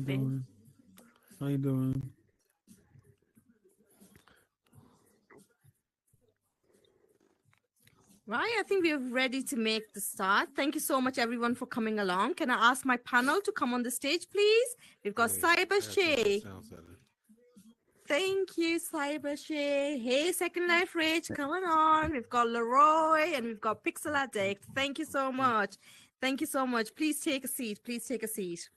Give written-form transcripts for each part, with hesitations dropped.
reshaping. doing? How you doing? Right, I think we're ready to make the start. Thank you so much, everyone, for coming along. Can I ask my panel to come on the stage, please? We've got Wait, Cyber I gotta change my Shay. sound setting. Thank you, Cyber Shay. Hey, Second Life Rich, coming on. We've got Leroy and we've got Pixel Addict. Thank you so much. Thank you so much. Please take a seat. Please take a seat.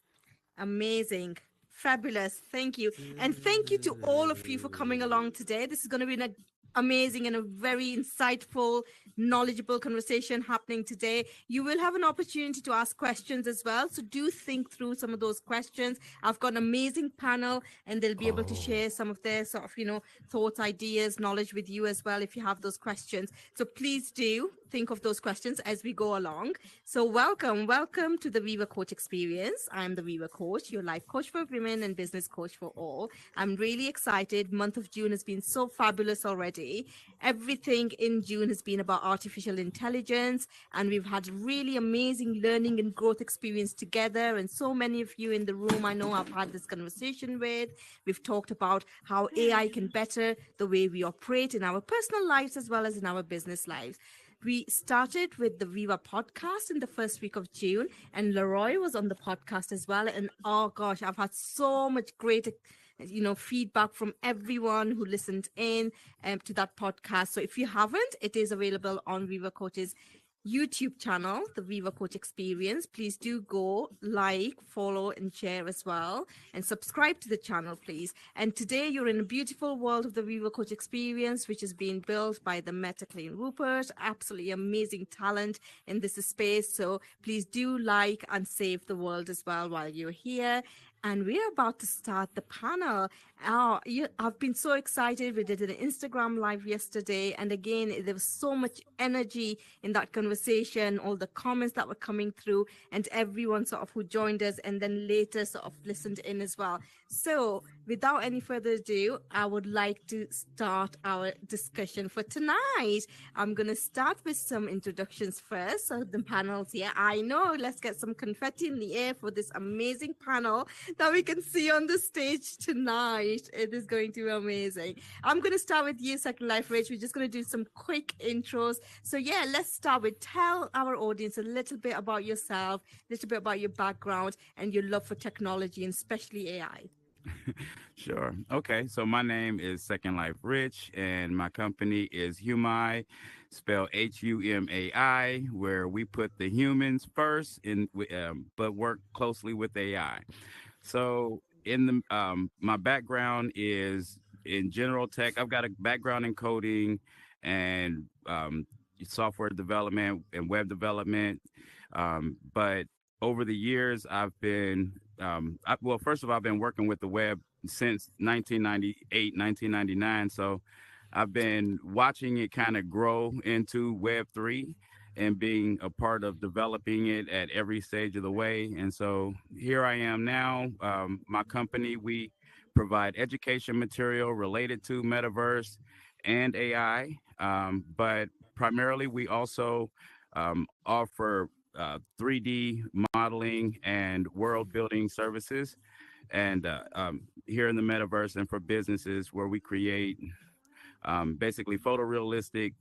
Amazing. Fabulous. Thank you. And thank you to all of you for coming along today. This is going to be an amazing and a very insightful, knowledgeable conversation happening today. You will have an opportunity to ask questions as well. So do think through some of those questions. I've got an amazing panel and they'll be able to share some of their sort of, thoughts, ideas, knowledge with you as well if you have those questions. So please do think of those questions as we go along. So welcome to the Viva Coach Experience. I'm the Viva Coach, your life coach for women and business coach for all. I'm really excited. Month of June has been so fabulous already. Everything in June has been about artificial intelligence, and we've had really amazing learning and growth experience together. And so many of you in the room, I know I've had this conversation with. We've talked about how AI can better the way we operate in our personal lives as well as in our business lives. We started with the Viva podcast in the first week of June, and Leroy was on the podcast as well. And oh gosh, I've had so much great feedback from everyone who listened in to that podcast. So if you haven't, it is available on Viva Coach's YouTube channel, the Viva Coach Experience. Please do go like, follow, and share as well, and subscribe to the channel, please. And today you're in a beautiful world of the Viva Coach Experience, which is being built by the Meta Clean Rupert. Absolutely amazing talent in this space. So please do like and save the world as well while you're here. And we're about to start the panel. I've been so excited. We did an Instagram live yesterday. And again, there was so much energy in that conversation, all the comments that were coming through, and everyone sort of who joined us and then later sort of listened in as well. So without any further ado, I would like to start our discussion for tonight. I'm going to start with some introductions first. So the panel's here. I know, let's get some confetti in the air for this amazing panel that we can see on the stage tonight. It is going to be amazing. I'm going to start with you, Second Life Rich. We're just going to do some quick intros. So yeah, let's start with tell our audience a little bit about yourself, a little bit about your background and your love for technology and especially AI. Sure. Okay. So my name is Second Life Rich, and my company is Humai, spelled HUMAI, where we put the humans first, but work closely with AI. So my background is in general tech. I've got a background in coding and software development and web development, but over the years, I've been first of all, I've been working with the web since 1998, 1999. So I've been watching it kind of grow into Web3 and being a part of developing it at every stage of the way. And so here I am now. My company, we provide education material related to metaverse and AI, but primarily we also offer 3D modeling and world building services, and here in the metaverse and for businesses where we create basically photorealistic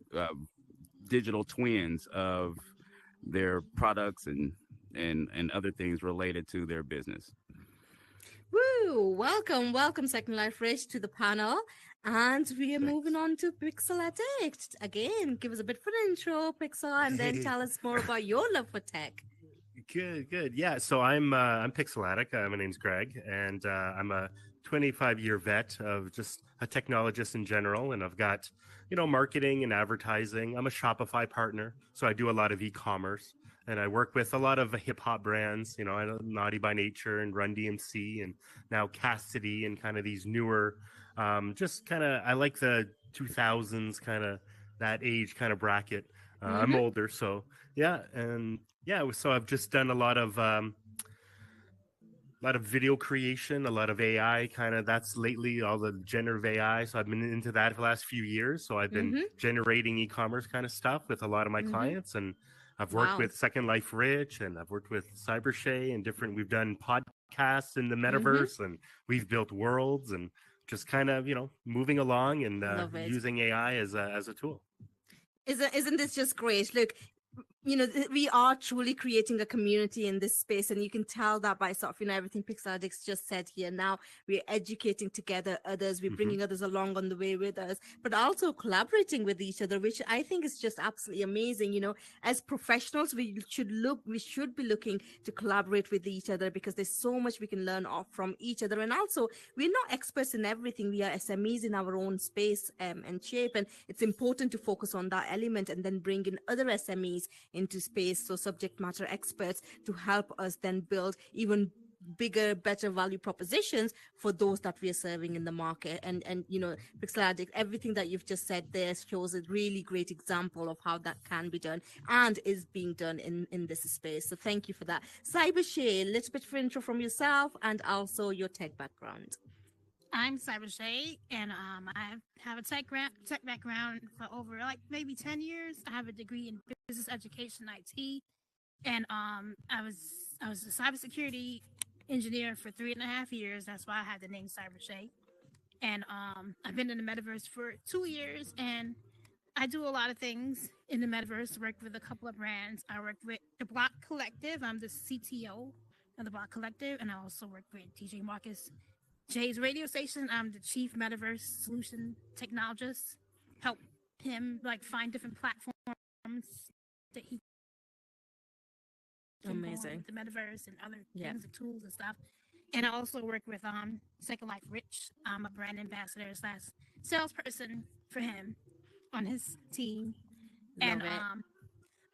digital twins of their products and other things related to their business. Woo! Welcome, Second Life Rich, to the panel. And we are moving on to Pixel Addict. Again, give us a bit of an intro, Pixel, and then tell us more about your love for tech. Good. Yeah, so I'm Pixel Addict. My name's Greg, and I'm a 25-year vet of just a technologist in general, and I've got, marketing and advertising. I'm a Shopify partner, so I do a lot of e-commerce, and I work with a lot of hip-hop brands, I know Naughty by Nature and Run DMC, and now Cassidy, and kind of these newer, I like the 2000s kind of, that age kind of bracket. I'm older, so yeah, so I've just done a lot of video creation, a lot of AI kind of, that's lately all the generative AI. So I've been into that for the last few years. So I've been generating e-commerce kind of stuff with a lot of my clients, and I've worked with Second Life Rich, and I've worked with Cyber Shay and we've done podcasts podcasts in the metaverse, and we've built worlds, and just kind of moving along and Love it. using AI as a tool. Isn't this just great? Look, we are truly creating a community in this space, and you can tell that by sort of everything Pixel Addicts just said here. Now we're educating together others, we're bringing others along on the way with us, but also collaborating with each other, which I think is just absolutely amazing. As professionals, we should be looking to collaborate with each other, because there's so much we can learn off from each other. And also, we're not experts in everything, we are SMEs in our own space and shape, and it's important to focus on that element and then bring in other SMEs into space, so subject matter experts, to help us then build even bigger, better value propositions for those that we are serving in the market. And Pixel Addict, everything that you've just said there shows a really great example of how that can be done and is being done in this space. So thank you for that. Cyber Shay, a little bit of intro from yourself and also your tech background. I'm Cyber Shay, and I have a tech background for over maybe 10 years. I have a degree in business education IT, and I was a cybersecurity engineer for 3.5 years. That's why I had the name Cyber Shay. And I've been in the metaverse for 2 years, and I do a lot of things in the metaverse. Work with a couple of brands. I work with the Block Collective. I'm the CTO of the Block Collective, and I also work with DJ Marcus Jay's radio station. I'm the chief metaverse solution technologist. Help him find different platforms that he can Amazing. the metaverse and other things and tools and stuff. And I also work with Second Life Rich. I'm a brand ambassador / salesperson for him on his team. Love and it.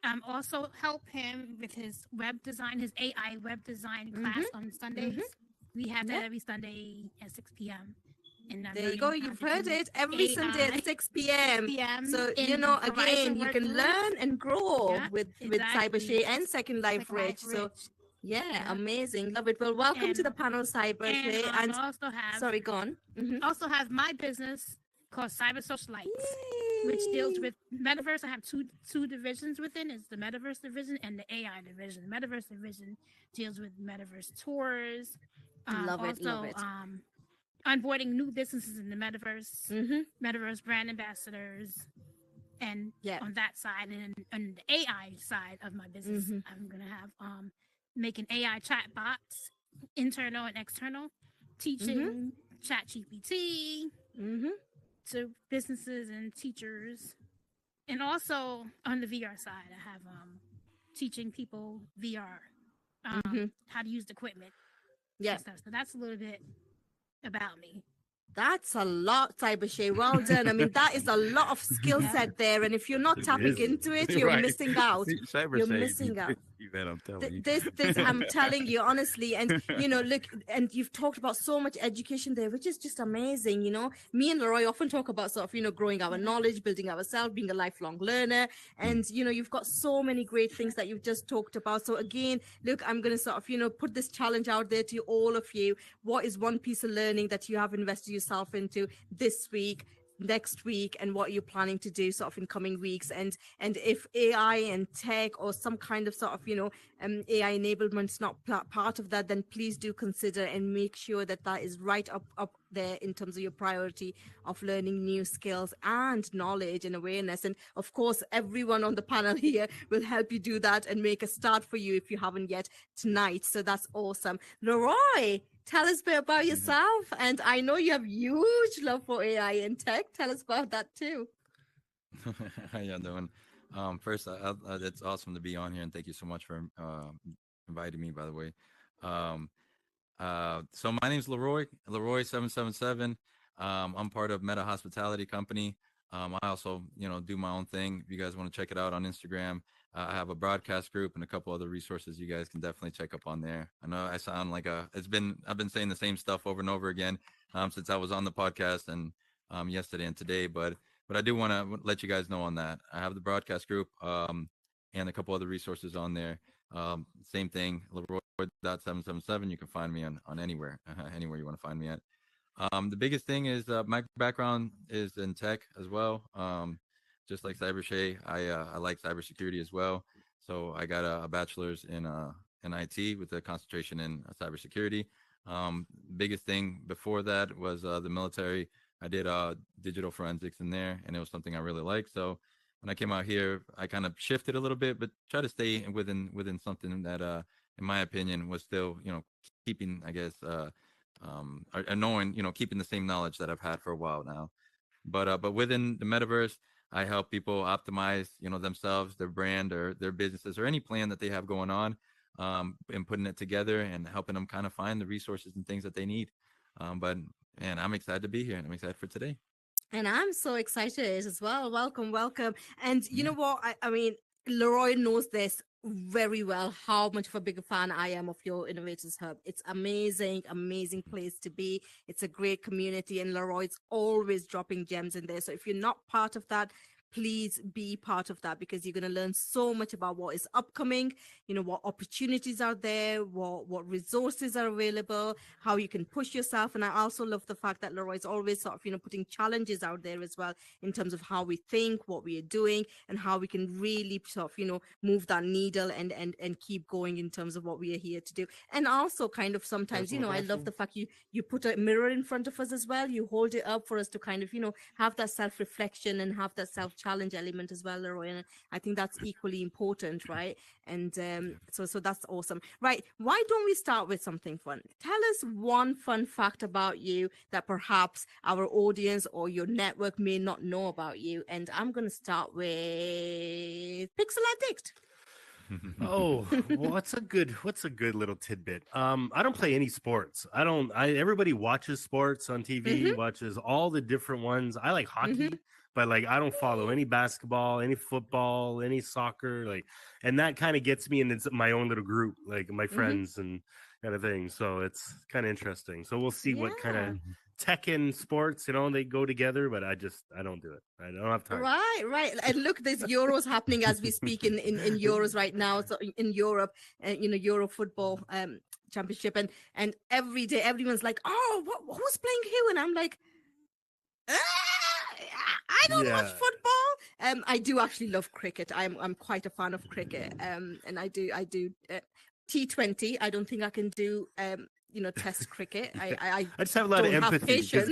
I'm also help him with his web design, his AI web design class on Sundays. We have that every Sunday at 6 p.m. And there you go. You've heard it. Every Sunday at 6 p.m. So, again, you can learn and grow with Cyber Shay and Second Life Rich. So, amazing. Love it. Well, welcome to the panel, Cyber Shay. And also have, sorry, go on. Also have my business called Cyber Socialites, which deals with metaverse. I have two divisions within. It's the metaverse division and the AI division. The metaverse division deals with metaverse tours. Love it. Onboarding new businesses in the metaverse, metaverse brand ambassadors, and on that side, and on the AI side of my business, I'm gonna have making AI chat bots, internal and external, teaching ChatGPT to businesses and teachers, and also on the VR side, I have teaching people VR, how to use the equipment. Yeah. So that's a little bit about me. That's a lot, Cyber Shay. Well done. I mean, that is a lot of skill set there. And if you're not tapping into it, you're missing out. You're missing out. I'm telling you. This, I'm telling you, honestly. And, look, and you've talked about so much education there, which is just amazing. Me and Leroy often talk about sort of, growing our knowledge, building ourselves, being a lifelong learner. And, you've got so many great things that you've just talked about. So again, look, I'm going to sort of, put this challenge out there to all of you. What is one piece of learning that you have invested yourself into this week, next week, and what you're planning to do sort of in coming weeks? And if AI and tech or some kind of sort of AI enablement is not part of that, then please do consider and make sure that is right up there in terms of your priority of learning new skills and knowledge and awareness. And of course, everyone on the panel here will help you do that and make a start for you if you haven't yet tonight. So that's awesome. Leroy, tell us a bit about yourself. And I know you have huge love for AI and tech. Tell us about that too. How y'all doing? First, it's awesome to be on here, and thank you so much for inviting me, by the way. So my name's Leroy777. I'm part of Meta Hospitality Company. I also, do my own thing. If you guys want to check it out on Instagram, I have a broadcast group and a couple other resources you guys can definitely check up on there. I know I sound like I've been saying the same stuff over and over again since I was on the podcast and yesterday and today, but I do want to let you guys know on that. I have the broadcast group and a couple other resources on there. Same thing, Leroy.777. You can find me on anywhere you want to find me at. The biggest thing is my background is in tech as well. Just like Cyber Shay, I like cybersecurity as well. So I got a bachelor's in in IT with a concentration in cybersecurity. Biggest thing before that was the military. I did digital forensics in there, and it was something I really liked. So when I came out here, I kind of shifted a little bit, but try to stay within something that, in my opinion, was still, keeping, I guess, or knowing, keeping the same knowledge that I've had for a while now. But within the metaverse, I help people optimize, themselves, their brand, or their businesses, or any plan that they have going on, and putting it together and helping them kind of find the resources and things that they need. But man, I'm excited to be here, and I'm excited for today. And I'm so excited as well. Welcome, welcome. And you know what? I mean, Leroy knows this very well, how much of a big fan I am of your Innovators Hub. It's amazing, amazing place to be. It's a great community, and Leroy's always dropping gems in there. So if you're not part of that, please be part of that, because you're going to learn so much about what is upcoming, what opportunities are there, what resources are available, how you can push yourself. And I also love the fact that Leroy's always sort of, putting challenges out there as well, in terms of how we think, what we are doing, and how we can really sort of, move that needle and keep going in terms of what we are here to do. And also kind of sometimes, I love the fact you put a mirror in front of us as well. You hold it up for us to kind of, have that self-reflection and have that self-challenge element as well, Leroy. And I think that's equally important, right? And so that's awesome. Right. Why don't we start with something fun? Tell us one fun fact about you that perhaps our audience or your network may not know about you. And I'm going to start with Pixel Addict. Oh, well, what's a good little tidbit? I don't play any sports. Everybody watches sports on TV, watches all the different ones. I like hockey, but like I don't follow any basketball, any football, any soccer, and that kind of gets me in my own little group, like my friends and kind of thing. So it's kind of interesting. So we'll see what kind of tech and sports, they go together, but I don't do it. I don't have time. Right. And look, there's Euros happening as we speak in Euros right now. So in Europe, Euro football championship, and every day everyone's like, oh, who's playing who? And I'm like, I don't watch football. I do actually love cricket. I'm quite a fan of cricket. And I do T20. I don't think I can do test cricket. I just have a lot of empathy because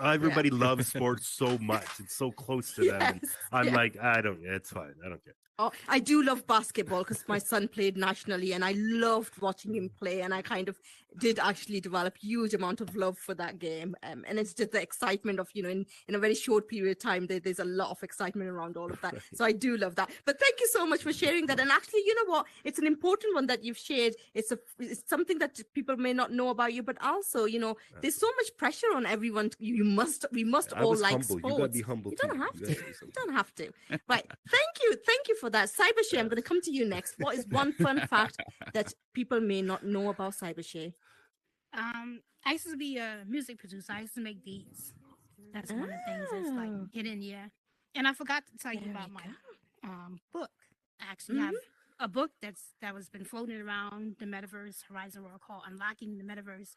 everybody Yeah. loves sports so much. It's so close to them. And I'm like, it's fine. I don't care. Oh, I do love basketball because my son played nationally, and I loved watching him play. And I kind of did actually develop huge amount of love for that game. And it's just the excitement of, in a very short period of time, there's a lot of excitement around all of that. So I do love that. But thank you so much for sharing that. And actually, you know what? It's an important one that you've shared. It's something that people may not know about you, but also, there's so much pressure on everyone. We must all like humble. sports. You gotta be humble. You don't have to. You don't have to. Right. Thank you for that. Cybershay, I'm going to come to you next. What is one fun fact that people may not know about Cybershay? I used to be a music producer. I used to make beats. That's one of the things that's like hidden, And I forgot to tell you about my book. I actually have a book that was been floating around the metaverse horizon world called Unlocking the Metaverse,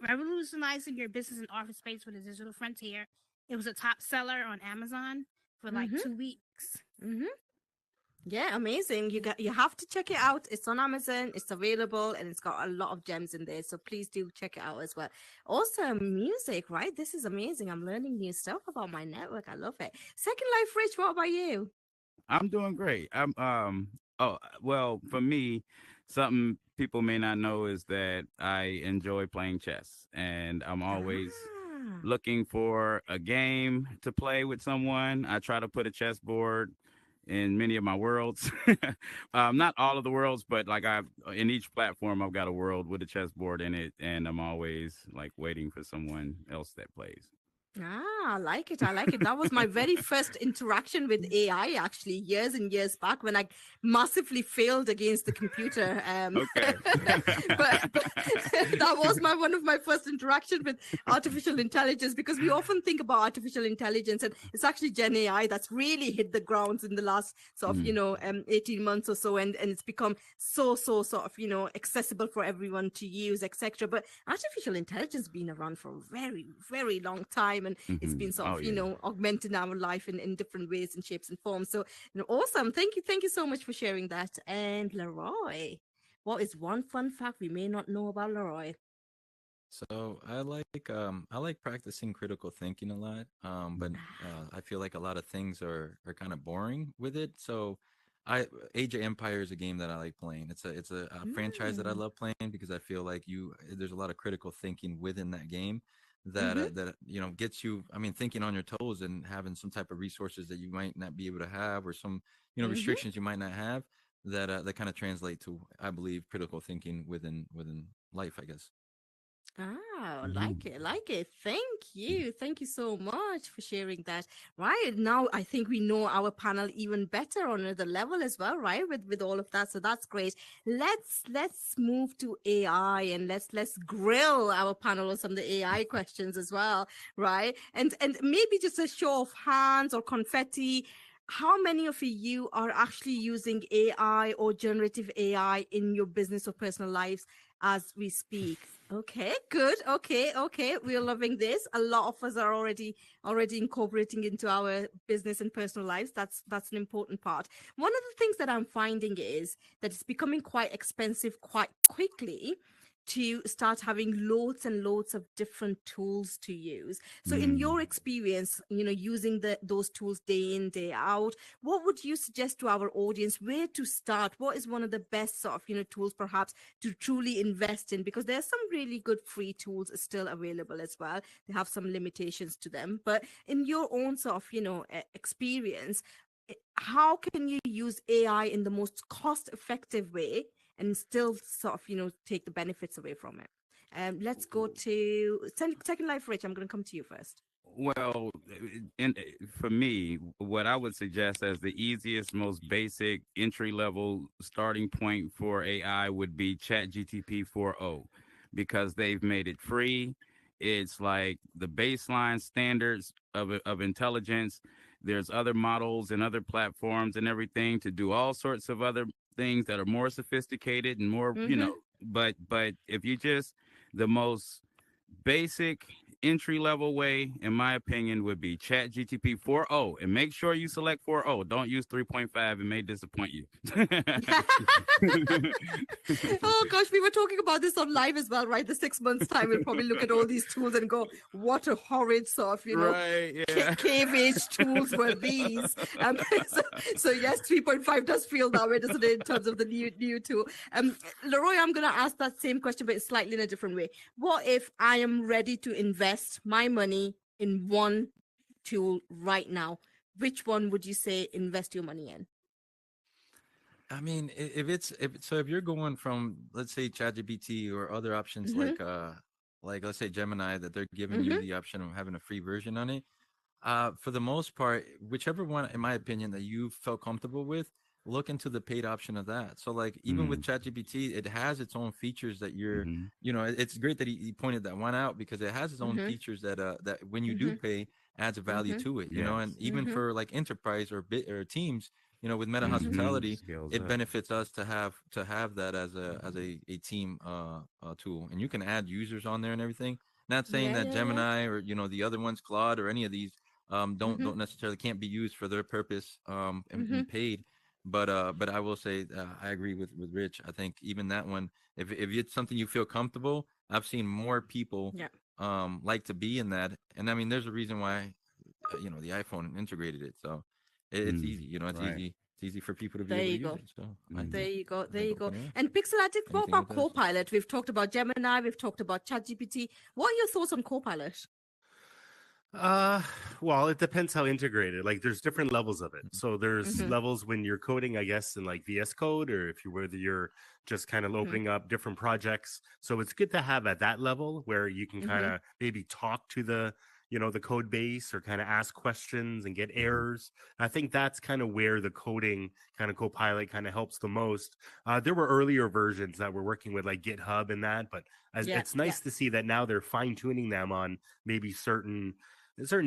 Revolutionizing Your Business and Office Space with a Digital Frontier. It was a top seller on Amazon for like 2 weeks. Yeah, amazing. You have to check it out. It's on Amazon. It's available, and it's got a lot of gems in there. So please do check it out as well. Awesome music, right? This is amazing. I'm learning new stuff about my network. I love it. Second Life Rich, what about you? I'm doing great. Well, for me, something people may not know is that I enjoy playing chess, and I'm always looking for a game to play with someone. I try to put a chessboard in many of my worlds. Not all of the worlds, but like in each platform, I've got a world with a chessboard in it, and I'm always like waiting for someone else that plays. I like it. That was my very first interaction with AI, actually, years and years back, when I massively failed against the computer. Okay. but that was one of my first interaction with artificial intelligence, because we often think about artificial intelligence, and it's actually Gen AI that's really hit the grounds in the last sort of 18 months or so, and it's become so sort of accessible for everyone to use, etc. But artificial intelligence has been around for a very, very long time, and it's been sort of augmenting our life in different ways and shapes and forms. So awesome. Thank you so much for sharing that. And Leroy, What is one fun fact we may not know about Leroy? So I like practicing critical thinking a lot. But I feel like a lot of things are kind of boring with it. So I Age of Empire is a game that I like playing. It's a franchise that I Mm. love playing because I feel like there's a lot of critical thinking within that game Mm-hmm. that gets you, I mean, thinking on your toes and having some type of resources that you might not be able to have, or some Mm-hmm. restrictions you might not have, that kind of translate to, I believe, critical thinking within life, I guess. Oh, Mhm. like it, like it. Thank you. Thank you so much for sharing that. Right now, I think we know our panel even better on another level as well, right? With all of that. So that's great. Let's move to AI, and let's grill our panel on some of the AI questions as well, right? And maybe just a show of hands or confetti. How many of you are actually using AI or generative AI in your business or personal lives as we speak? Okay, good. Okay. We're loving this. A lot of us are already incorporating into our business and personal lives. That's an important part. One of the things that I'm finding is that it's becoming quite expensive quite quickly to start having loads and loads of different tools to use. So in Mm. your experience, using those tools day in, day out, what would you suggest to our audience where to start? What is one of the best sort of, tools perhaps to truly invest in, because there's some really good free tools still available as well. They have some limitations to them, but in your own sort of experience, how can you use AI in the most cost effective way and still sort of take the benefits away from it? Let's go to second life. Rich, I'm going to come to you first. Well, for me, what I would suggest as the easiest, most basic entry level starting point for AI would be ChatGTP 4.0, because they've made it free. It's like the baseline standards of intelligence. There's other models and other platforms and everything to do all sorts of other things that are more sophisticated and more, Mm-hmm. but if you just, the most basic entry level way, in my opinion, would be Chat GTP 4.0. And make sure you select 4.0. Don't use 3.5. It may disappoint you. Oh gosh, we were talking about this on live as well, right? The 6 months time, we'll probably look at all these tools and go, "What a horrid sort of, Right. Yeah. cave age tools were these?" So yes, 3.5 does feel that way, doesn't it? In terms of the new tool. Leroy, I'm gonna ask that same question, but slightly in a different way. What if I am ready to invest my money in one tool right now? Which one would you say invest your money in? I mean, if you're going from, let's say, ChatGPT or other options Mm-hmm. like let's say Gemini, that they're giving you Mm-hmm. the option of having a free version on it, for the most part, whichever one, in my opinion, that you felt comfortable with, look into the paid option of that. So, like, even with Mm, ChatGPT, it has its own features that mhm, it's great that he pointed that one out, because it has its own Mm-hmm. features that when you do Mm-hmm. pay, adds a value Mm-hmm. to it. And yes. even Mm-hmm. for like enterprise or bit or teams, with meta Mm-hmm. hospitality, Scales it up. benefits us to have that as a team tool, and you can add users on there and everything. Not saying Yeah, that yeah, yeah. Gemini or the other ones, Claude or any of these, Mm-hmm. don't necessarily can't be used for their purpose, Mm-hmm. and paid. But I will say, I agree with Rich. I think even that one, if it's something you feel comfortable, I've seen more people Yeah. like to be in that. And I mean, there's a reason why the iPhone integrated it. So it's Mm, easy. right. It's easy for people to be There able to you use go. it. So Mm. There you go. I There think you go. yeah, And Pixelatic, what anything with about that. Copilot? We've talked about Gemini. We've talked about ChatGPT. What are your thoughts on Copilot? Uh, well, it depends how integrated. Like, there's different levels of it. So there's Mm-hmm. levels when you're coding, I guess, in like VS Code, or if you whether you're just kind of Mm-hmm. opening up different projects. So it's good to have at that level where you can kind Mm-hmm. of maybe talk to the code base, or kind of ask questions and get errors. I think that's kind of where the coding kind of Copilot kind of helps the most. There were earlier versions that were working with like GitHub and that, but Yeah. it's Yeah. nice to see that now they're fine tuning them on maybe certain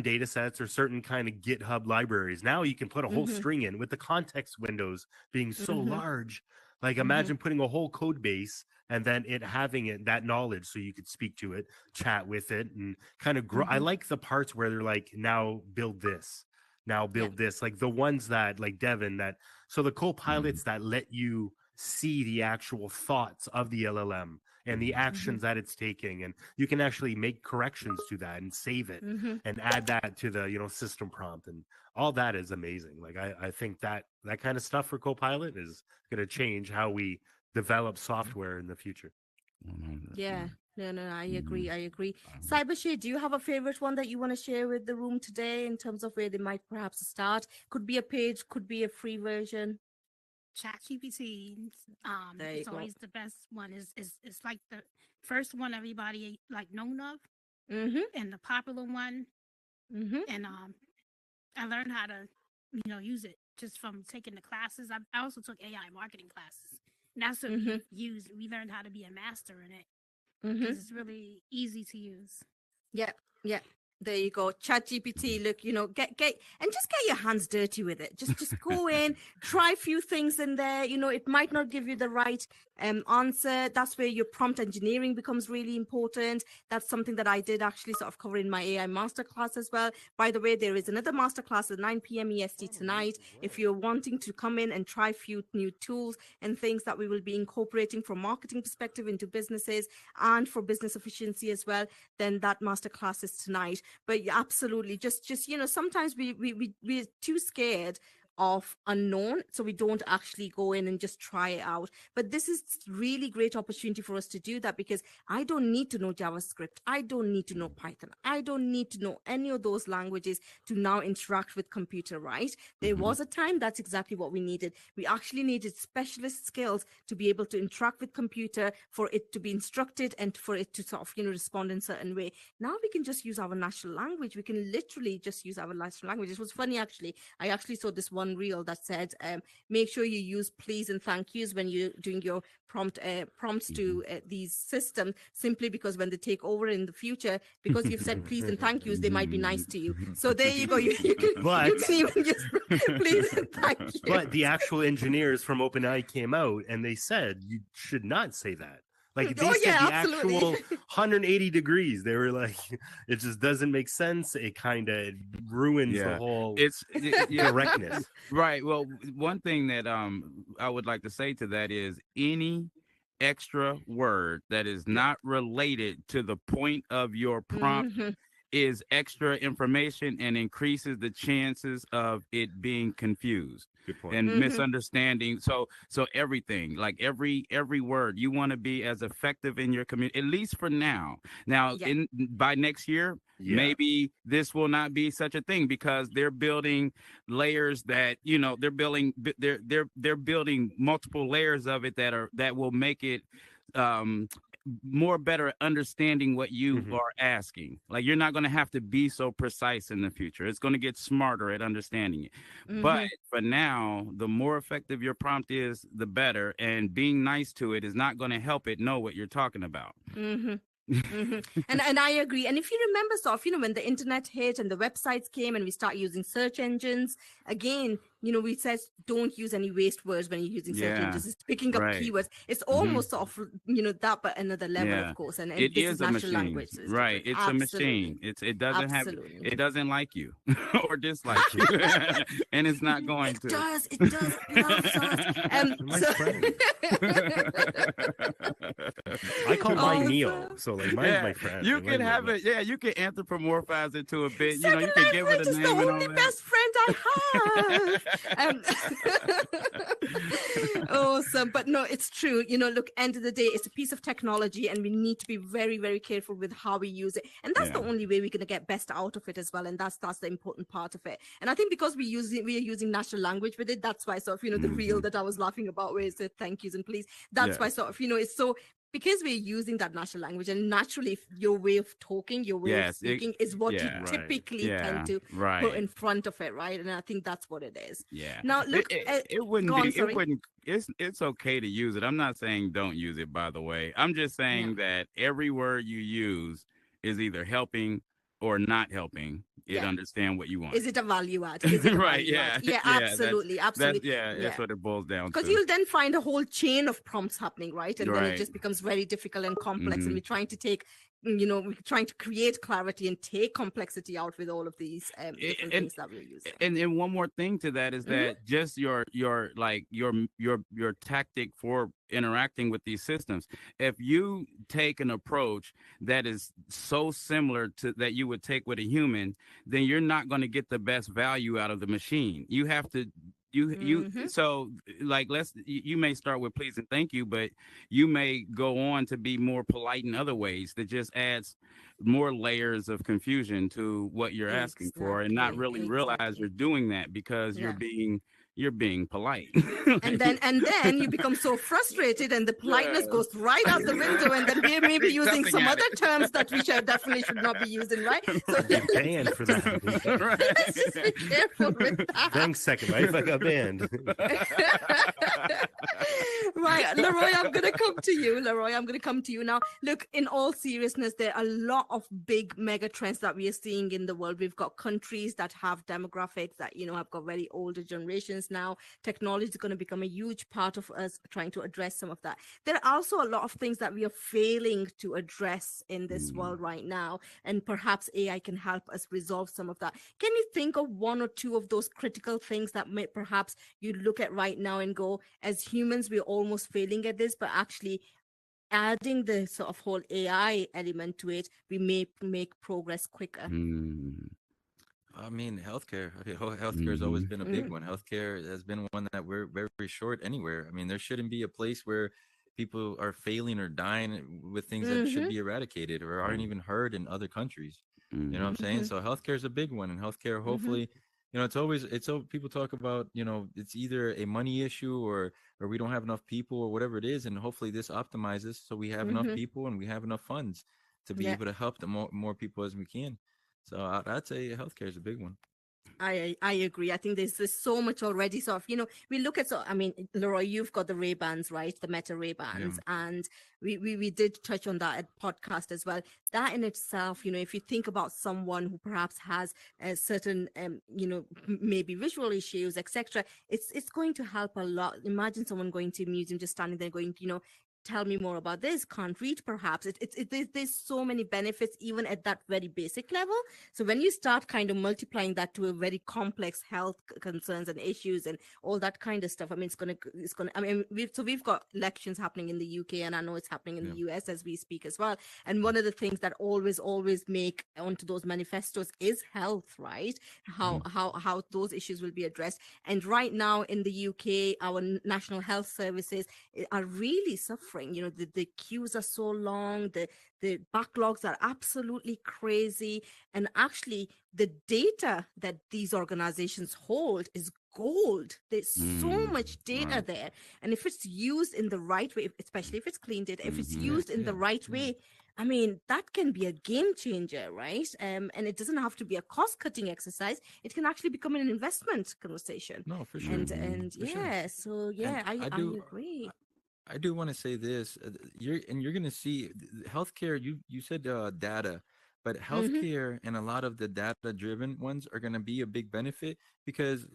data sets or certain kind of GitHub libraries. Now you can put a whole Mm-hmm. string in with the context windows being so Mm-hmm. large. Like, Mm-hmm. imagine putting a whole code base and then it having that knowledge so you could speak to it, chat with it, and kind of grow. I Mm-hmm. like the parts where they're like, now build this, now Yeah. build this, like the ones that like Devin, that so the Mm. co-pilots that let you see the actual thoughts of the LLM and the actions that it's taking, and you can actually make corrections to that and save it and add that to the system prompt, and all that is amazing. Like I think that kind of stuff for Copilot is going to change how we develop software in the future. 100%. Yeah. No, I agree. I agree. Cybershay, do you have a favorite one that you want to share with the room today in terms of where they might perhaps start? Could be a page, could be a free version. ChatGPT, There you it's go. always the best one. It's like the first one everybody like known of, Mm-hmm. and the popular one. Mm-hmm. And I learned how to use it just from taking the classes. I also took AI marketing classes, and that's what we used. We learned how to be a master in it because it's really easy to use. Yeah. There you go. ChatGPT. Look, get and just get your hands dirty with it. Just go in, try a few things in there. It might not give you the right answer. That's where your prompt engineering becomes really important. That's something that I did actually sort of cover in my AI masterclass as well. By the way, there is another masterclass at 9 p.m. EST tonight. If you're wanting to come in and try a few new tools and things that we will be incorporating from marketing perspective into businesses and for business efficiency as well, then that masterclass is tonight. But yeah, absolutely, just sometimes we're too scared of unknown, so we don't actually go in and just try it out. But this is really great opportunity for us to do that, because I don't need to know JavaScript, I don't need to know Python, I don't need to know any of those languages to now interact with computer, right? There was a time that's exactly what we needed. We actually needed specialist skills to be able to interact with computer, for it to be instructed and for it to sort of respond in a certain way. Now we can just use our natural language. We can literally just use our natural language. It was funny, actually. I actually saw this one reel that said, make sure you use please and thank yous when you're doing your prompts to these systems, simply because when they take over in the future, because you've said please and thank yous, they might be nice to you. So there you go. You can even just please and thank you. But the actual engineers from OpenAI came out and they said you should not say that. Like they said the absolutely. actual 180 degrees. They were like, it just doesn't make sense. It kind of ruins the whole directness. Right. Well, one thing that I would like to say to that is any extra word that is not related to the point of your prompt is extra information and increases the chances of it being confused. Good point. And misunderstanding. So everything, like every word, you want to be as effective in your community, at least for now. Now, by next year, maybe this will not be such a thing, because they're building layers that they're building multiple layers of it that will make it more better understanding what you are asking. Like, you're not going to have to be so precise in the future. It's going to get smarter at understanding it. But for now, the more effective your prompt is, the better. And being nice to it is not going to help it know what you're talking about. And I agree. And if you remember, when the internet hit and the websites came and we start using search engines, again, we said don't use any waste words when you're using search engines. It's picking up keywords. It's almost sort of that, but another level, of course. And it this is is a natural machine, language. So right? It's a machine. It doesn't have, it doesn't like you or dislike you, and it's not going to. It loves us. I call mine Neo, so like mine's my friend. You can have it. Yeah, you can anthropomorphize it to a bit. You can give it a name. The only best friend I have. Awesome. But no, it's true. Look, end of the day, it's a piece of technology, and we need to be very, very careful with how we use it. And that's the only way we're going to get best out of it as well. And that's the important part of it. And I think because we are using natural language with it, that's why sort of, the reel that I was laughing about where it said thank yous and please, that's why sort of, it's so, because we're using that natural language, and naturally your way of talking, your way of speaking is what you typically tend to put in front of it, right? And I think that's what it is. Now look, it's okay to use it. I'm not saying don't use it, by the way. I'm just saying that every word you use is either helping or not helping it understand what you want. Is it a value add? Is it right. Absolutely. That's what it boils down to. Because you'll then find a whole chain of prompts happening, right? And then it just becomes very difficult and complex. And we're trying to take we're trying to create clarity and take complexity out with all of these different things that we're using. And one more thing to that is that just your tactic for interacting with these systems. If you take an approach that is so similar to that you would take with a human, then you're not going to get the best value out of the machine. You have to so like you may start with please and thank you, but you may go on to be more polite in other ways that just adds more layers of confusion to what you're asking for, and not really realize you're doing that because you're being polite. and then you become so frustrated, and the politeness goes right out the window, and then we may be using some other terms that we definitely should not be using, right? So Get banned for that. let's just be careful with that. Thanks, Second Life. I got banned. Right, Leroy, I'm going to come to you now. Look, in all seriousness, there are a lot of big mega trends that we are seeing in the world. We've got countries that have demographics that, have got very older generations now. Technology is going to become a huge part of us trying to address some of that. There are also a lot of things that we are failing to address in this world right now, and perhaps AI can help us resolve some of that. Can you think of one or two of those critical things that may perhaps you look at right now and go, as humans, we're almost failing at this, but actually adding the sort of whole AI element to it, we may make progress quicker? I mean, healthcare. Healthcare has always been a big one. Healthcare has been one that we're very, very short anywhere. I mean, there shouldn't be a place where people are failing or dying with things that should be eradicated or aren't even heard in other countries. You know what I'm saying? So healthcare is a big one, and healthcare, hopefully, it's people talk about, it's either a money issue or we don't have enough people or whatever it is, and hopefully this optimizes so we have enough people and we have enough funds to be able to help the more people as we can. So I'd say healthcare is a big one. I agree. I think there's so much already. So, we look at, Leroy, you've got the Ray-Bans, right? The Meta Ray-Bans. Yeah. And we did touch on that at podcast as well. That in itself, if you think about someone who perhaps has a certain, maybe visual issues, etc., it's going to help a lot. Imagine someone going to a museum, just standing there going, tell me more about this, can't read perhaps. There's so many benefits even at that very basic level. So when you start kind of multiplying that to a very complex health concerns and issues and all that kind of stuff, it's gonna we've got elections happening in the UK, and I know it's happening in the US as we speak as well. And one of the things that always make onto those manifestos is health, right? How those issues will be addressed. And right now in the UK, our national health services are really suffering. The queues are so long, the backlogs are absolutely crazy, and actually the data that these organizations hold is gold. There's so much data there, and if it's used in the right way, especially if it's clean data, if it's used in the right way, that can be a game changer, right? And it doesn't have to be a cost-cutting exercise. It can actually become an investment conversation. No, for sure. And for sure. So I agree. I do want to say this. You're going to see healthcare. You said data, but healthcare and a lot of the data-driven ones are going to be a big benefit because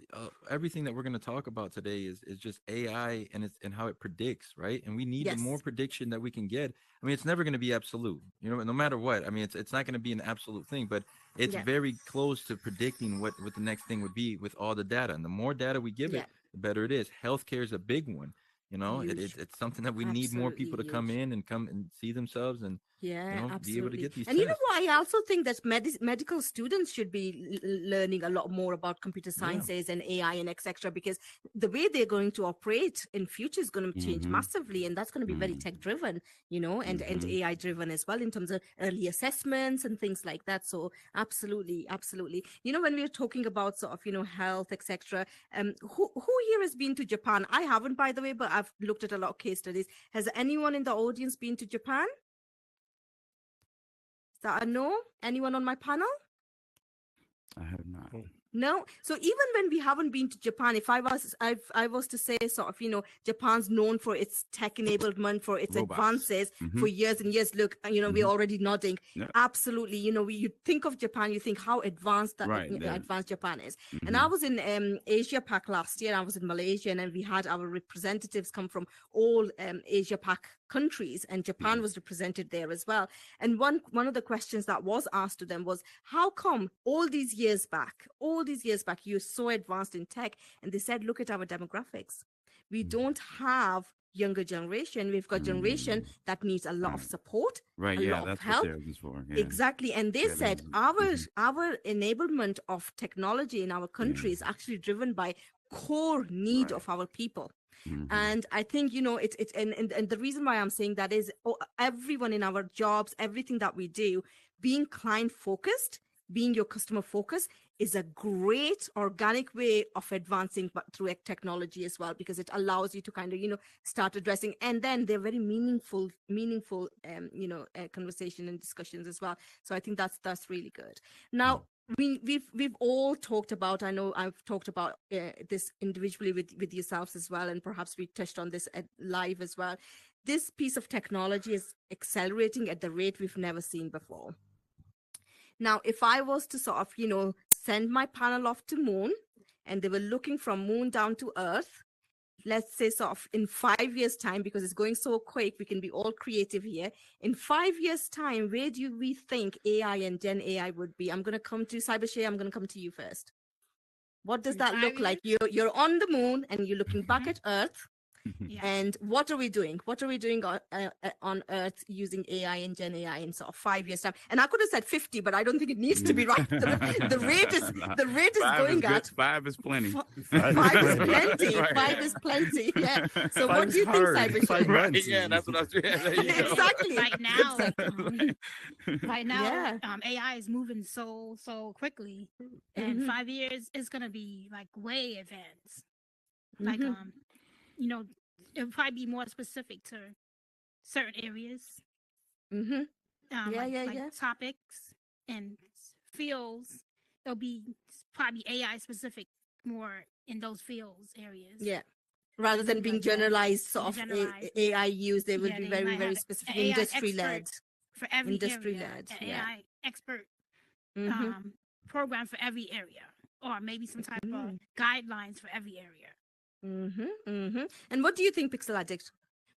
everything that we're going to talk about today is just AI and how it predicts, right? And we need the more prediction that we can get. It's never going to be absolute, no matter what. It's not going to be an absolute thing, but it's very close to predicting what the next thing would be with all the data. And the more data we give it, the better it is. Healthcare is a big one. It's something that we need more people to come in and see themselves and be able to get these and tests. I also think that medical students should be learning a lot more about computer sciences and AI and etc., because the way they're going to operate in future is going to change massively, and that's going to be very tech driven, and AI driven as well in terms of early assessments and things like that. So absolutely when we're talking about sort of health, etc., who here has been to Japan? I haven't, by the way, but I've looked at a lot of case studies. Has anyone in the audience been to Japan? Is that a no? Anyone on my panel? I have not. No. So even when we haven't been to Japan, if I was to say sort of, Japan's known for its tech enablement, for its Robots. advances for years and years. Look, we're already nodding. Yeah. Absolutely. You think of Japan, you think how advanced Right, yeah. advanced Japan is. And I was in Asia Pac last year. I was in Malaysia, and we had our representatives come from all Asia Pac countries, and Japan was represented there as well. And one of the questions that was asked to them was, how come all these years back, you're so advanced in tech? And they said, look at our demographics. We don't have younger generation. We've got generation that needs a lot of support, Right. a Yeah. lot of That's help. what they're used for. Yeah. Exactly. And they Yeah, said our enablement of technology in our country is actually driven by core need of our people. And I think, it's and the reason why I'm saying that is everyone in our jobs, everything that we do, being client focused, being your customer focused is a great organic way of advancing but through technology as well, because it allows you to kind of, start addressing, and then they're very meaningful, conversation and discussions as well. So I think that's really good. Now, we've all talked about, I know I've talked about this individually with yourselves as well, and perhaps we touched on this at live as well. This piece of technology is accelerating at the rate we've never seen before. Now, if I was to sort of, send my panel off to moon, and they were looking from moon down to earth, let's say sort of in 5 years time, because it's going so quick, we can be all creative here. In 5 years time, where do we think AI and Gen AI would be? I'm going to come to Cybershay. I'm going to come to you first. What does In that 5 look like? You're on the moon and you're looking back at Earth. Yeah. And what are we doing? What are we doing on Earth using AI and Gen AI in sort of 5 years time? And I could have said 50, but I don't think it needs to be right. The rate is going at 5 is plenty. Five is plenty. Right. 5 is plenty. Yeah. So Five what is do you hard. think, 5 Cybershay? months. Yeah, that's what I was saying. Exactly. Right now, right now, Yeah. AI is moving so quickly. And Mhm. 5 years is gonna be like way advanced. Mhm. Like it'll probably be more specific to certain areas. Mhm. Yeah, like, yeah, like yeah. topics and fields. It'll be probably AI specific more in those fields areas. Yeah. Rather than Something being like that. generalized sort of Generalized, AI use, they will Yeah, be they very, might very have specific, an AI industry led. expert for every Industry area, led, an yeah. AI expert Mhm. program for every area, or maybe some type of Mm. guidelines for every area. Mhm. Mhm. And what do you think, Pixel Addict?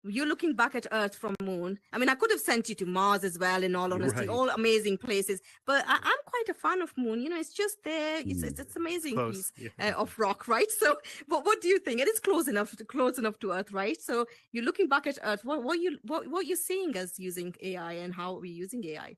You're looking back at Earth from moon. I mean, I could have sent you to Mars as well, in all honesty, Right. all amazing places. But I'm quite a fan of moon. It's just there. It's amazing Close. piece Yeah. of rock, right? So, what do you think? It is close enough to Earth, right? So you're looking back at Earth. What you're seeing as using AI, and how are we using AI?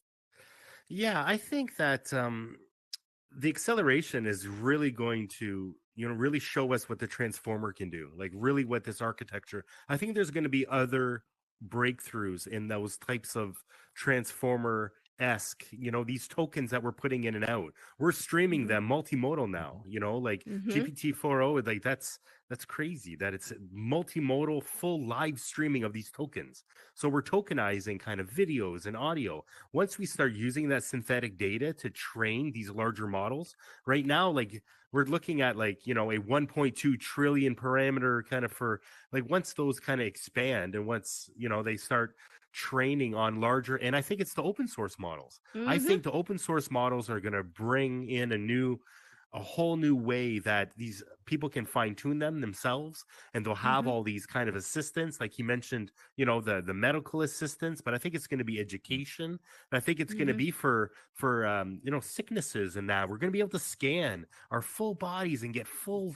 Yeah, I think that the acceleration is really going to really show us what the transformer can do, like really what this architecture. I think there's going to be other breakthroughs in those types of transformer esque, these tokens that we're putting in and out. We're streaming them multimodal now, like GPT-4o, like that's crazy that it's multimodal full live streaming of these tokens. So we're tokenizing kind of videos and audio. Once we start using that synthetic data to train these larger models, right now, like we're looking at like, a 1.2 trillion parameter kind of for like, once those kind of expand and once, they start training on larger, and I think it's the open source models. I think the open source models are going to bring in a whole new way that these people can fine tune them themselves, and they'll have all these kind of assistants, like you mentioned, the medical assistants. But I think it's going to be education, and I think it's going to be for sicknesses, and that we're going to be able to scan our full bodies and get full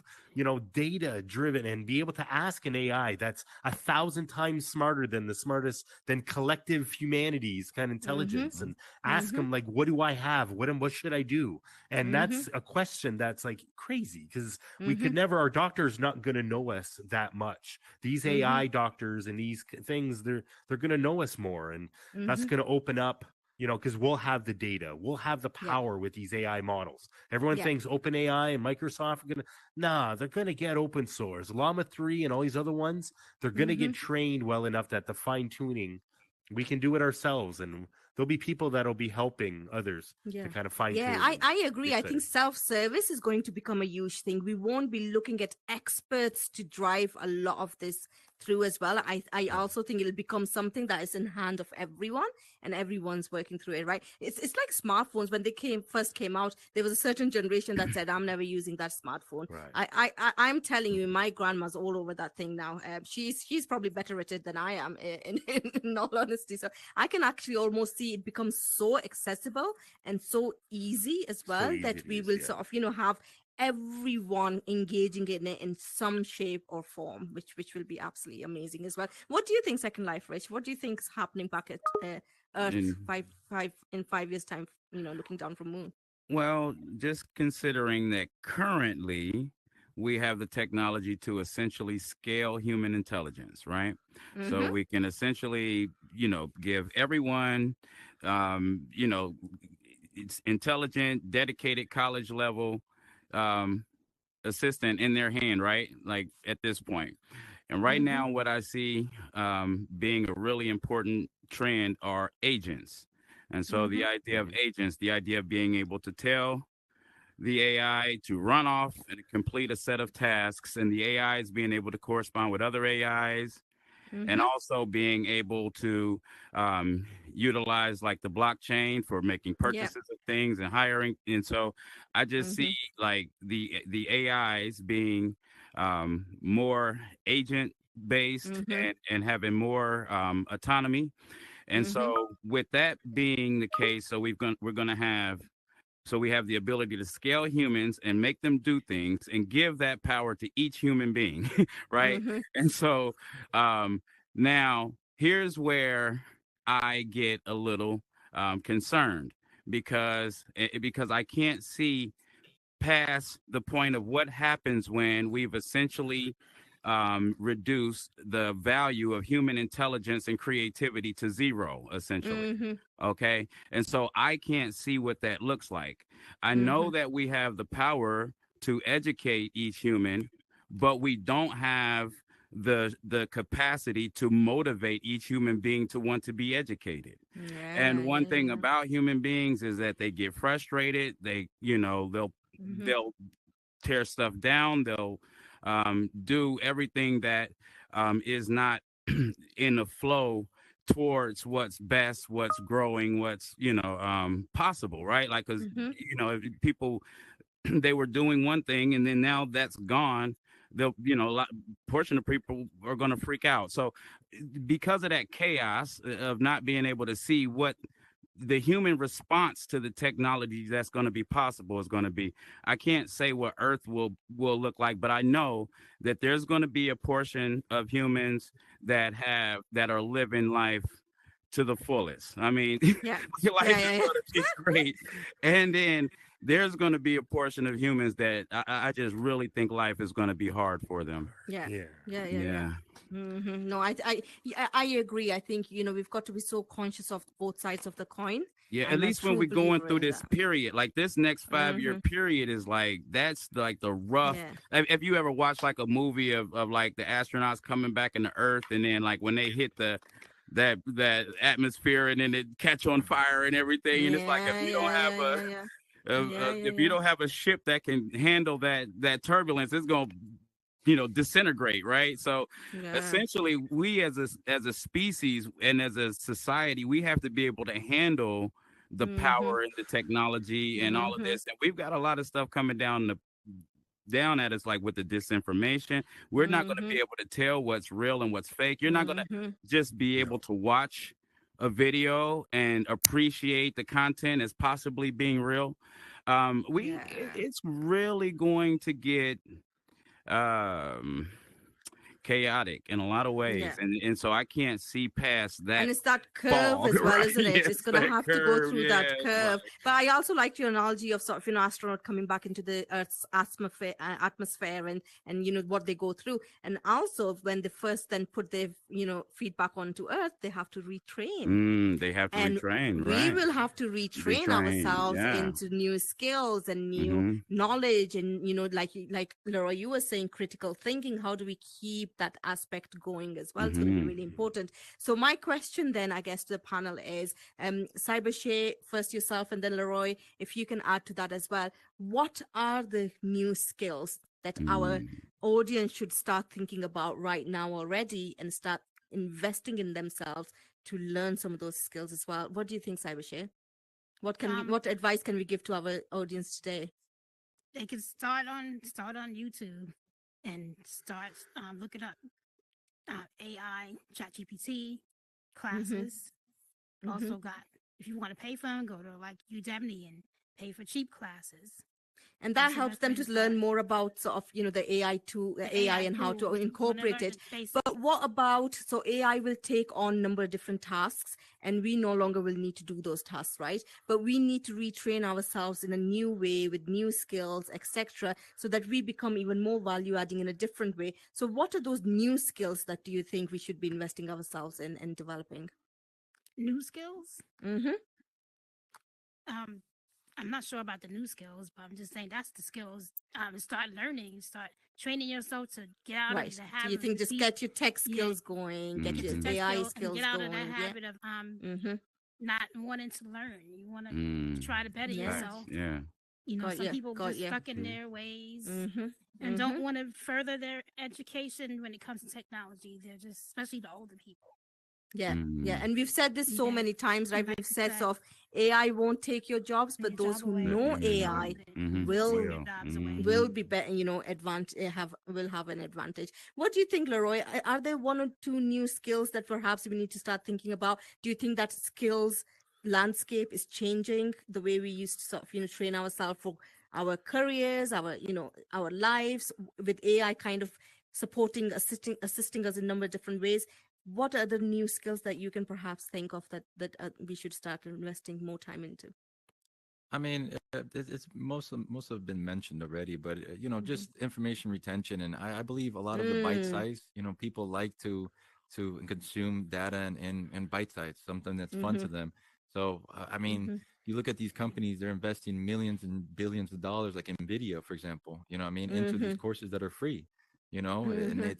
data driven, and be able to ask an AI that's 1,000 times smarter than collective humanities kind of intelligence, and ask them like, what do I have, what should I do? And that's a question that's like crazy, because we could never, our doctor's not going to know us that much. These AI doctors and these things, they're going to know us more, and that's going to open up, because we'll have the data, we'll have the power with these AI models. Everyone thinks OpenAI and Microsoft are they're going to get open source. Llama 3 and all these other ones, they're going to get trained well enough that the fine tuning, we can do it ourselves, and there'll be people that'll be helping others to kind of fine tune. Yeah, I agree. I think self-service is going to become a huge thing. We won't be looking at experts to drive a lot of this through as well. I also think it'll become something that is in hand of everyone, and everyone's working through it, right? It's like smartphones. When they first came out, there was a certain generation that said, I'm never using that smartphone. Right. I'm telling you, my grandma's all over that thing now. She's probably better at it than I am, in all honesty. So I can actually almost see it become so accessible and so easy as well, that we will sort of, have everyone engaging in it in some shape or form, which will be absolutely amazing as well. What do you think, Second Life, Rich? What do you think is happening back at Earth in 5 years time, looking down from moon? Well, just considering that currently we have the technology to essentially scale human intelligence, right? So we can essentially, give everyone, it's intelligent, dedicated college level assistant in their hand, right? Like at this point. And right now, what I see being a really important trend are agents. And so the idea of agents, the idea of being able to tell the AI to run off and complete a set of tasks, and the AI is being able to correspond with other AIs, and also being able to utilize like the blockchain for making purchases of things and hiring. And so I just see like the AIs being more agent based and having more autonomy. And so with that being the case, so we have the ability to scale humans and make them do things and give that power to each human being, right? And so now here's where I get a little concerned, because I can't see past the point of what happens when we've essentially reduce the value of human intelligence and creativity to zero, essentially. Okay. And so I can't see what that looks like. I know that we have the power to educate each human, but we don't have the capacity to motivate each human being to want to be educated. And one thing about human beings is that they get frustrated. They'll tear stuff down. They'll do everything that is not in the flow towards what's best, what's growing, what's possible, right? Like, because if people they were doing one thing and then now that's gone, they'll portion of people are going to freak out. So because of that chaos of not being able to see what the human response to the technology that's going to be possible is going to be, I can't say what Earth will look like, but I know that there's going to be a portion of humans that are living life to the fullest. I mean, life is going to be great. And then there's going to be a portion of humans that I just really think life is going to be hard for them. Yeah. No, I agree. I think we've got to be so conscious of both sides of the coin. Yeah, at least when we're going through this period, like this next 5-year period is like, that's like the rough. If you ever watched like a movie of like the astronauts coming back into Earth, and then like when they hit that atmosphere and then it catch on fire and everything, and it's like if you don't have if you don't have a ship that can handle that turbulence, it's gonna disintegrate, right? So essentially we as a species and as a society, we have to be able to handle the power and the technology and all of this. And we've got a lot of stuff coming down at us, like with the disinformation. We're not going to be able to tell what's real and what's fake. You're not going to just be able to watch a video and appreciate the content as possibly being real. It's really going to get chaotic in a lot of ways, and so I can't see past that. And it's that curve as well, isn't it? It's going to have to go through that curve. But I also liked your analogy of sort of astronaut coming back into the Earth's atmosphere and what they go through, and also when they first then put their feedback onto Earth, they have to retrain. They have to retrain. We will have to retrain ourselves into new skills and new knowledge, and like Leroy, you were saying, critical thinking. How do we keep that aspect going as well. It's going to be really important. So my question then, I guess, to the panel is, Cybershay, first yourself, and then Leroy, if you can add to that as well. What are the new skills that our audience should start thinking about right now already and start investing in themselves to learn some of those skills as well? What do you think, Cybershay? What advice can we give to our audience today? They can start on YouTube and start looking up AI, ChatGPT classes. Also got, if you want to pay for them, go to like Udemy and pay for cheap classes. And that helps them to learn more about sort of, the AI AI and how to incorporate it. But what about, so AI will take on a number of different tasks and we no longer will need to do those tasks, right? But we need to retrain ourselves in a new way with new skills, etc., so that we become even more value adding in a different way. So what are those new skills that do you think we should be investing ourselves in and developing? New skills? I'm not sure about the new skills, but I'm just saying that's the skills. Start learning, start training yourself to get out of the habit. So you think just get your tech skills going, get your AI skills get out going. of that habit of not wanting to learn. You want to try to better yourself. Yeah. Some people just stuck in their ways and don't want to further their education when it comes to technology. They're just, especially the older people. Yeah. And we've said this so many times, right? We've said sort of AI won't take your jobs, but those who know AI will be better, will have an advantage. What do you think, Leroy? Are there one or two new skills that perhaps we need to start thinking about? Do you think that skills landscape is changing the way we used to sort of, train ourselves for our careers, our lives, with AI kind of supporting, assisting us in a number of different ways? What are the new skills that you can perhaps think of that we should start investing more time into? I mean, it's most have been mentioned already, but just information retention, and I believe a lot of the bite size. People like to consume data and bite size, something that's fun to them. So I mean, you look at these companies; they're investing millions and billions of dollars, like Nvidia, for example. Into these courses that are free. And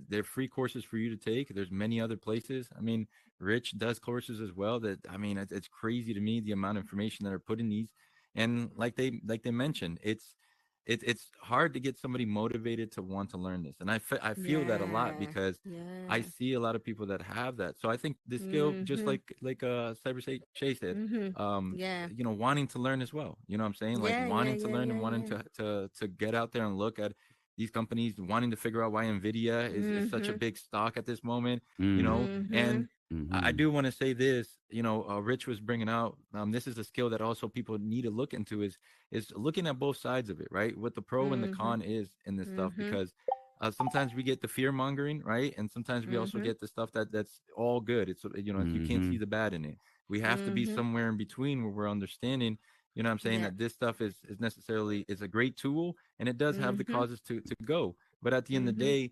they're free courses for you to take. There's many other places. I mean, Rich does courses as well. That, I mean, it's crazy to me the amount of information that are put in these. And like they mentioned, it's hard to get somebody motivated to want to learn this. And I feel that a lot because I see a lot of people that have that. So I think the skill, just like Cyber Shay said, wanting to learn as well. You know what I'm saying? Like wanting to learn and wanting to get out there and look at these companies, wanting to figure out why Nvidia is such a big stock at this moment, and I do want to say this, Rich was bringing out, this is a skill that also people need to look into is looking at both sides of it, right? What the pro and the con is in this stuff, because sometimes we get the fear mongering, right? And sometimes we also get the stuff that's all good. It's, you can't see the bad in it. We have to be somewhere in between where we're understanding, what I'm saying, that this stuff is necessarily is a great tool, and it does have the causes to go. But at the end of the day,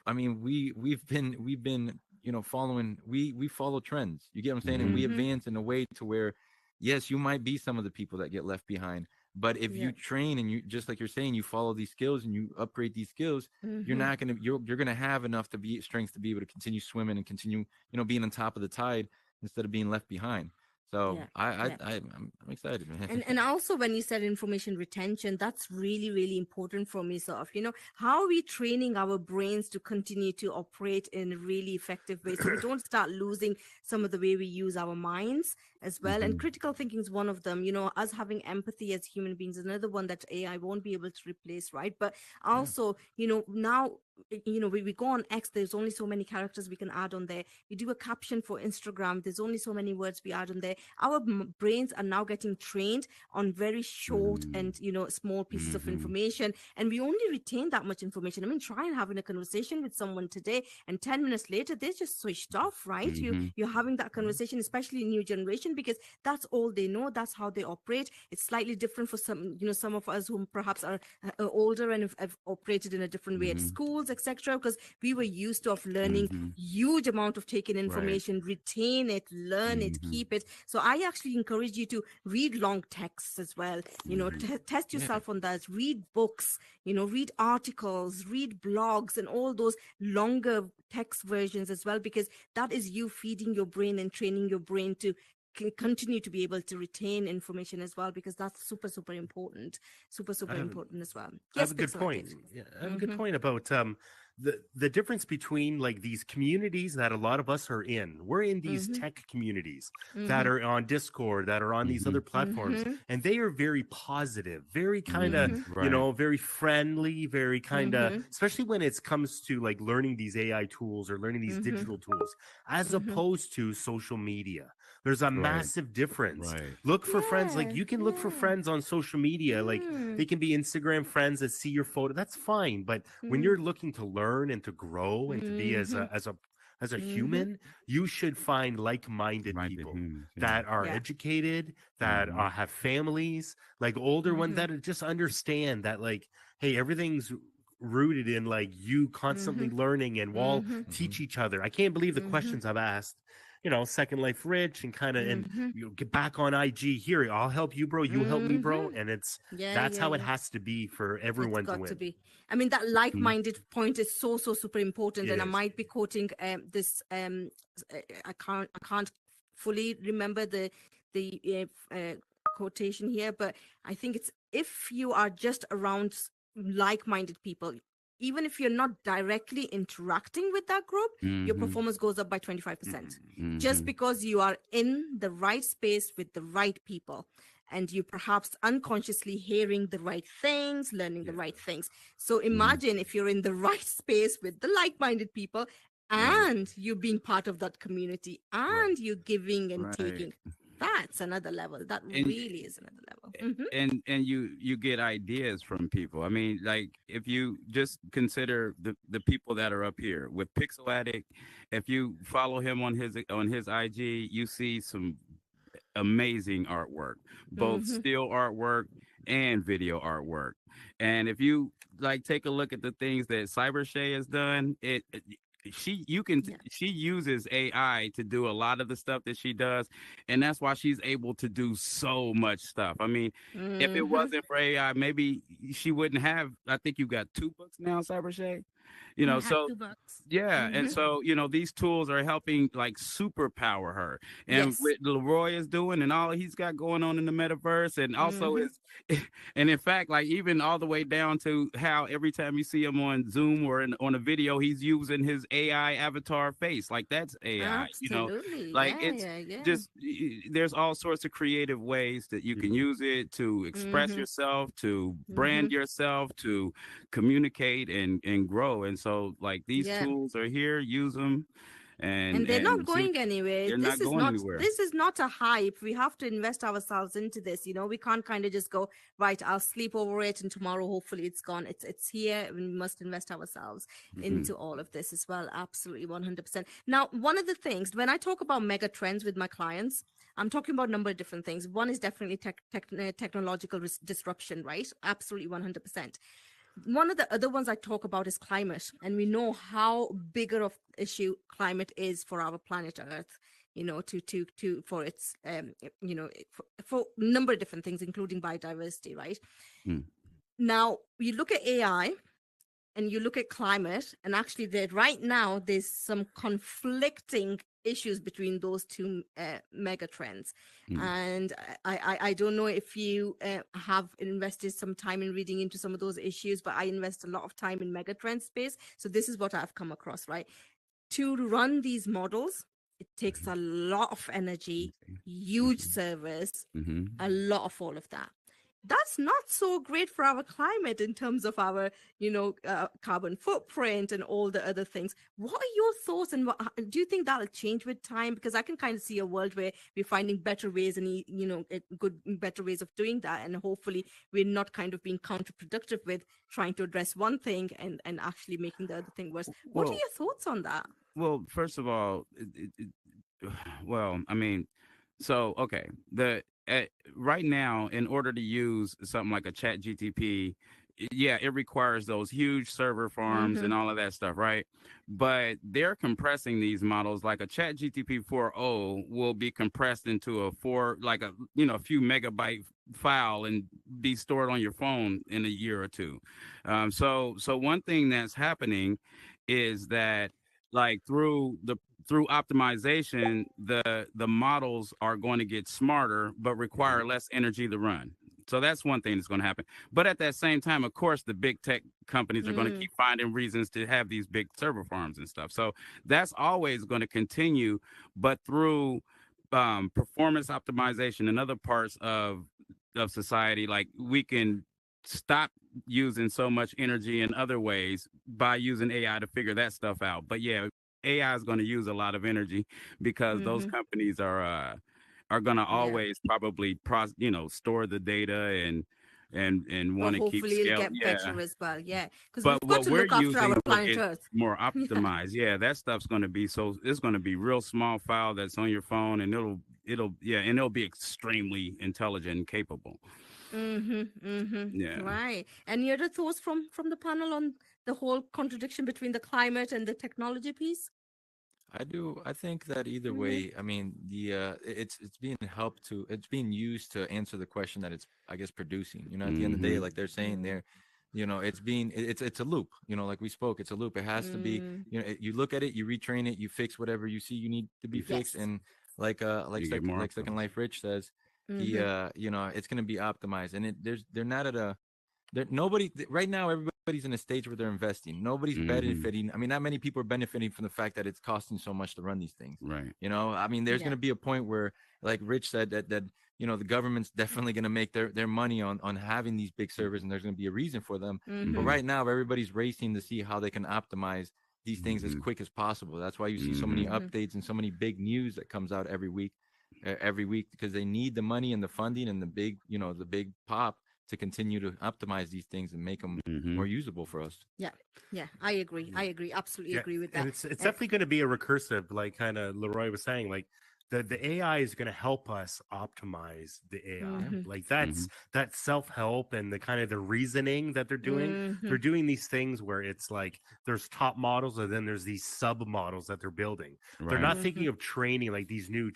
I mean, we've been following, we follow trends. You get what I'm saying? And we advance in a way to where, yes, you might be some of the people that get left behind. But if you train and you, just like you're saying, you follow these skills and you upgrade these skills, you're not gonna you're gonna have enough to be strength to be able to continue swimming and continue, being on top of the tide instead of being left behind. So I'm excited, man. And also when you said information retention, that's really, really important for me. Sort of, how are we training our brains to continue to operate in a really effective way so we don't start losing some of the way we use our minds as well. And critical thinking is one of them. Us having empathy as human beings is another one that AI won't be able to replace, right? But also, now, we go on X, there's only so many characters we can add on there. You do a caption for Instagram, there's only so many words we add on there. Our brains are now getting trained on very short and small pieces of information, and we only retain that much information. I mean, try and having a conversation with someone today, and 10 minutes later they're just switched off, right? You're having that conversation, especially new generation, because that's all they know, that's how they operate. It's slightly different for some, some of us who perhaps are older and have operated in a different way at schools schools, etc., because we were used to of learning Mm-hmm. huge amount of taking Right. information, retain it, learn it, Mm-hmm. keep it. So I actually encourage you to read long texts as well. You know, Mm-hmm. test Yeah. yourself on that. Read books. You know, read articles, read blogs, and all those longer text versions as well, because that is you feeding your brain and training your brain to continue to be able to retain information as well, because that's super super important, super super important as well. I have Yes, a good Pixel point. Dave. Yeah, I have a good point about the difference between like these communities that a lot of us are in. We're in these tech communities that are on Discord, that are on these other platforms, and they are very positive, very kind of Right. very friendly, very kind of, especially when it comes to like learning these AI tools or learning these digital tools, as opposed to social media. There's a Right. massive difference. Right. Look for friends, like Yeah, you can look for yeah. friends on social media, like they can be Instagram friends that see your photo. That's fine. But when you're looking to learn and to grow and to be as a human, you should find like-minded Minded people humans. Yeah. that are Yeah. educated, that have families, like older ones that just understand that, like, hey, everything's rooted in like you constantly learning, and we'll teach each other. I can't believe the questions I've asked, Second Life Rich, and kind of, and get back on IG here. I'll help you, bro. You help me, bro. And Yeah, that's yeah, how it yeah. has to be for It's everyone to got to win. be. I mean, that like-minded point is so so super important. It And I is. might be quoting this. I can't fully remember the quotation here, but I think it's, if you are just around like-minded people, even if you're not directly interacting with that group, your performance goes up by 25%, just because you are in the right space with the right people, and you perhaps unconsciously hearing the right things, learning the right things. So imagine if you're in the right space with the like-minded people, and you being part of that community, and you giving and Right. taking. That's another level. That And- really is another level. and you get ideas from people. I mean, like if you just consider the people that are up here with Pixel Addict, if you follow him on his IG, you see some amazing artwork, both still artwork and video artwork. And if you like take a look at the things that Cyber Shay has done, she uses AI to do a lot of the stuff that she does, and that's why she's able to do so much stuff. I mean, if it wasn't for AI, maybe she wouldn't have. I think you got 2 books now, Cyber Shay. I have So 2 books. yeah, and so these tools are helping like superpower her, and Yes. what Leroy is doing, and all he's got going on in the metaverse, and also is, and in fact, like even all the way down to how every time you see him on Zoom or on a video, he's using his AI avatar face, like that's AI, Absolutely. like Yeah, it's yeah, yeah. just there's all sorts of creative ways that you can use it to express yourself, to brand yourself, to communicate and grow. And so like these Yeah. tools are here, use them, And they're not see going anywhere. they're This not is going not anywhere. this is not a hype. We have to invest ourselves into this. We can't kind of just go, right, I'll sleep over it and tomorrow hopefully it's gone. It's here. We must invest ourselves into all of this as well. Absolutely 100%. Now, one of the things when I talk about mega trends with my clients, I'm talking about a number of different things. One is definitely technological disruption, right? Absolutely 100%. One of the other ones I talk about is climate, and we know how bigger of issue climate is for our planet Earth. For its for a number of different things, including biodiversity. Right now, you look at AI and you look at climate, and actually, right now there's some conflicting issues between those two mega trends. And I don't know if you have invested some time in reading into some of those issues, but I invest a lot of time in mega trend space. So this is what I've come across, right? To run these models, it takes a lot of energy, huge servers, a lot of all of that. That's not so great for our climate in terms of our, carbon footprint and all the other things. What are your thoughts, and do you think that'll change with time? Because I can kind of see a world where we're finding better ways and, better ways of doing that. And hopefully we're not kind of being counterproductive with trying to address one thing and actually making the other thing worse. What are Well- your thoughts on that? Well, first of all, well, I mean, so okay, right now, in order to use something like a Chat GTP, yeah, it requires those huge server farms and all of that stuff, right? But they're compressing these models like a chat GTP 4.0 will be compressed into a few megabyte file and be stored on your phone in a year or two. So one thing that's happening is that like through optimization, the models are going to get smarter but require less energy to run. So that's one thing that's going to happen. But at that same time, of course, the big tech companies are going to keep finding reasons to have these big server farms and stuff. So that's always going to continue, but through performance optimization and other parts of society, like we can stop using so much energy in other ways by using AI to figure that stuff out. But yeah, AI is going to use a lot of energy because those companies are going to always probably store the data and But want to keep hopefully it'll scale. get better as well. Yeah, because But we've got what to we're look after using our will planet get Earth. more optimized. Yeah, that stuff's going to be it's going to be real small file that's on your phone, and it'll be extremely intelligent and capable. Yeah. Right. Any other thoughts from the panel on the whole contradiction between the climate and the technology piece? I do. I think that either way, I mean, it's being used to answer the question that it's, I guess, producing. You know, at the end of the day, like they're saying there, you know, it's a loop. You know, like we spoke, it's a loop. It has to be. You know, you look at it, you retrain it, you fix whatever you see you need to be fixed, Yes. and You get more like Second Life Rich says, you know, it's going to be optimized, and they're not at a right now, everybody's in a stage where they're investing. Nobody's benefiting. I mean, not many people are benefiting from the fact that it's costing so much to run these things. Right. You know, I mean, there's going to be a point where, like Rich said, that you know, the government's definitely going to make their money on having these big servers, and there's going to be a reason for them. But right now, everybody's racing to see how they can optimize these things as quick as possible. That's why you see so many updates and so many big news that comes out every week, because they need the money and the funding and the big pop to continue to optimize these things and make them more usable for us. Yeah, I agree. Absolutely agree with that. And it's definitely going to be a recursive, like kind of Leroy was saying, like the AI is going to help us optimize the AI. Like that's that self-help and the kind of the reasoning that they're doing. They're doing these things where it's like there's top models and then there's these sub models that they're building. They're not thinking of training like these new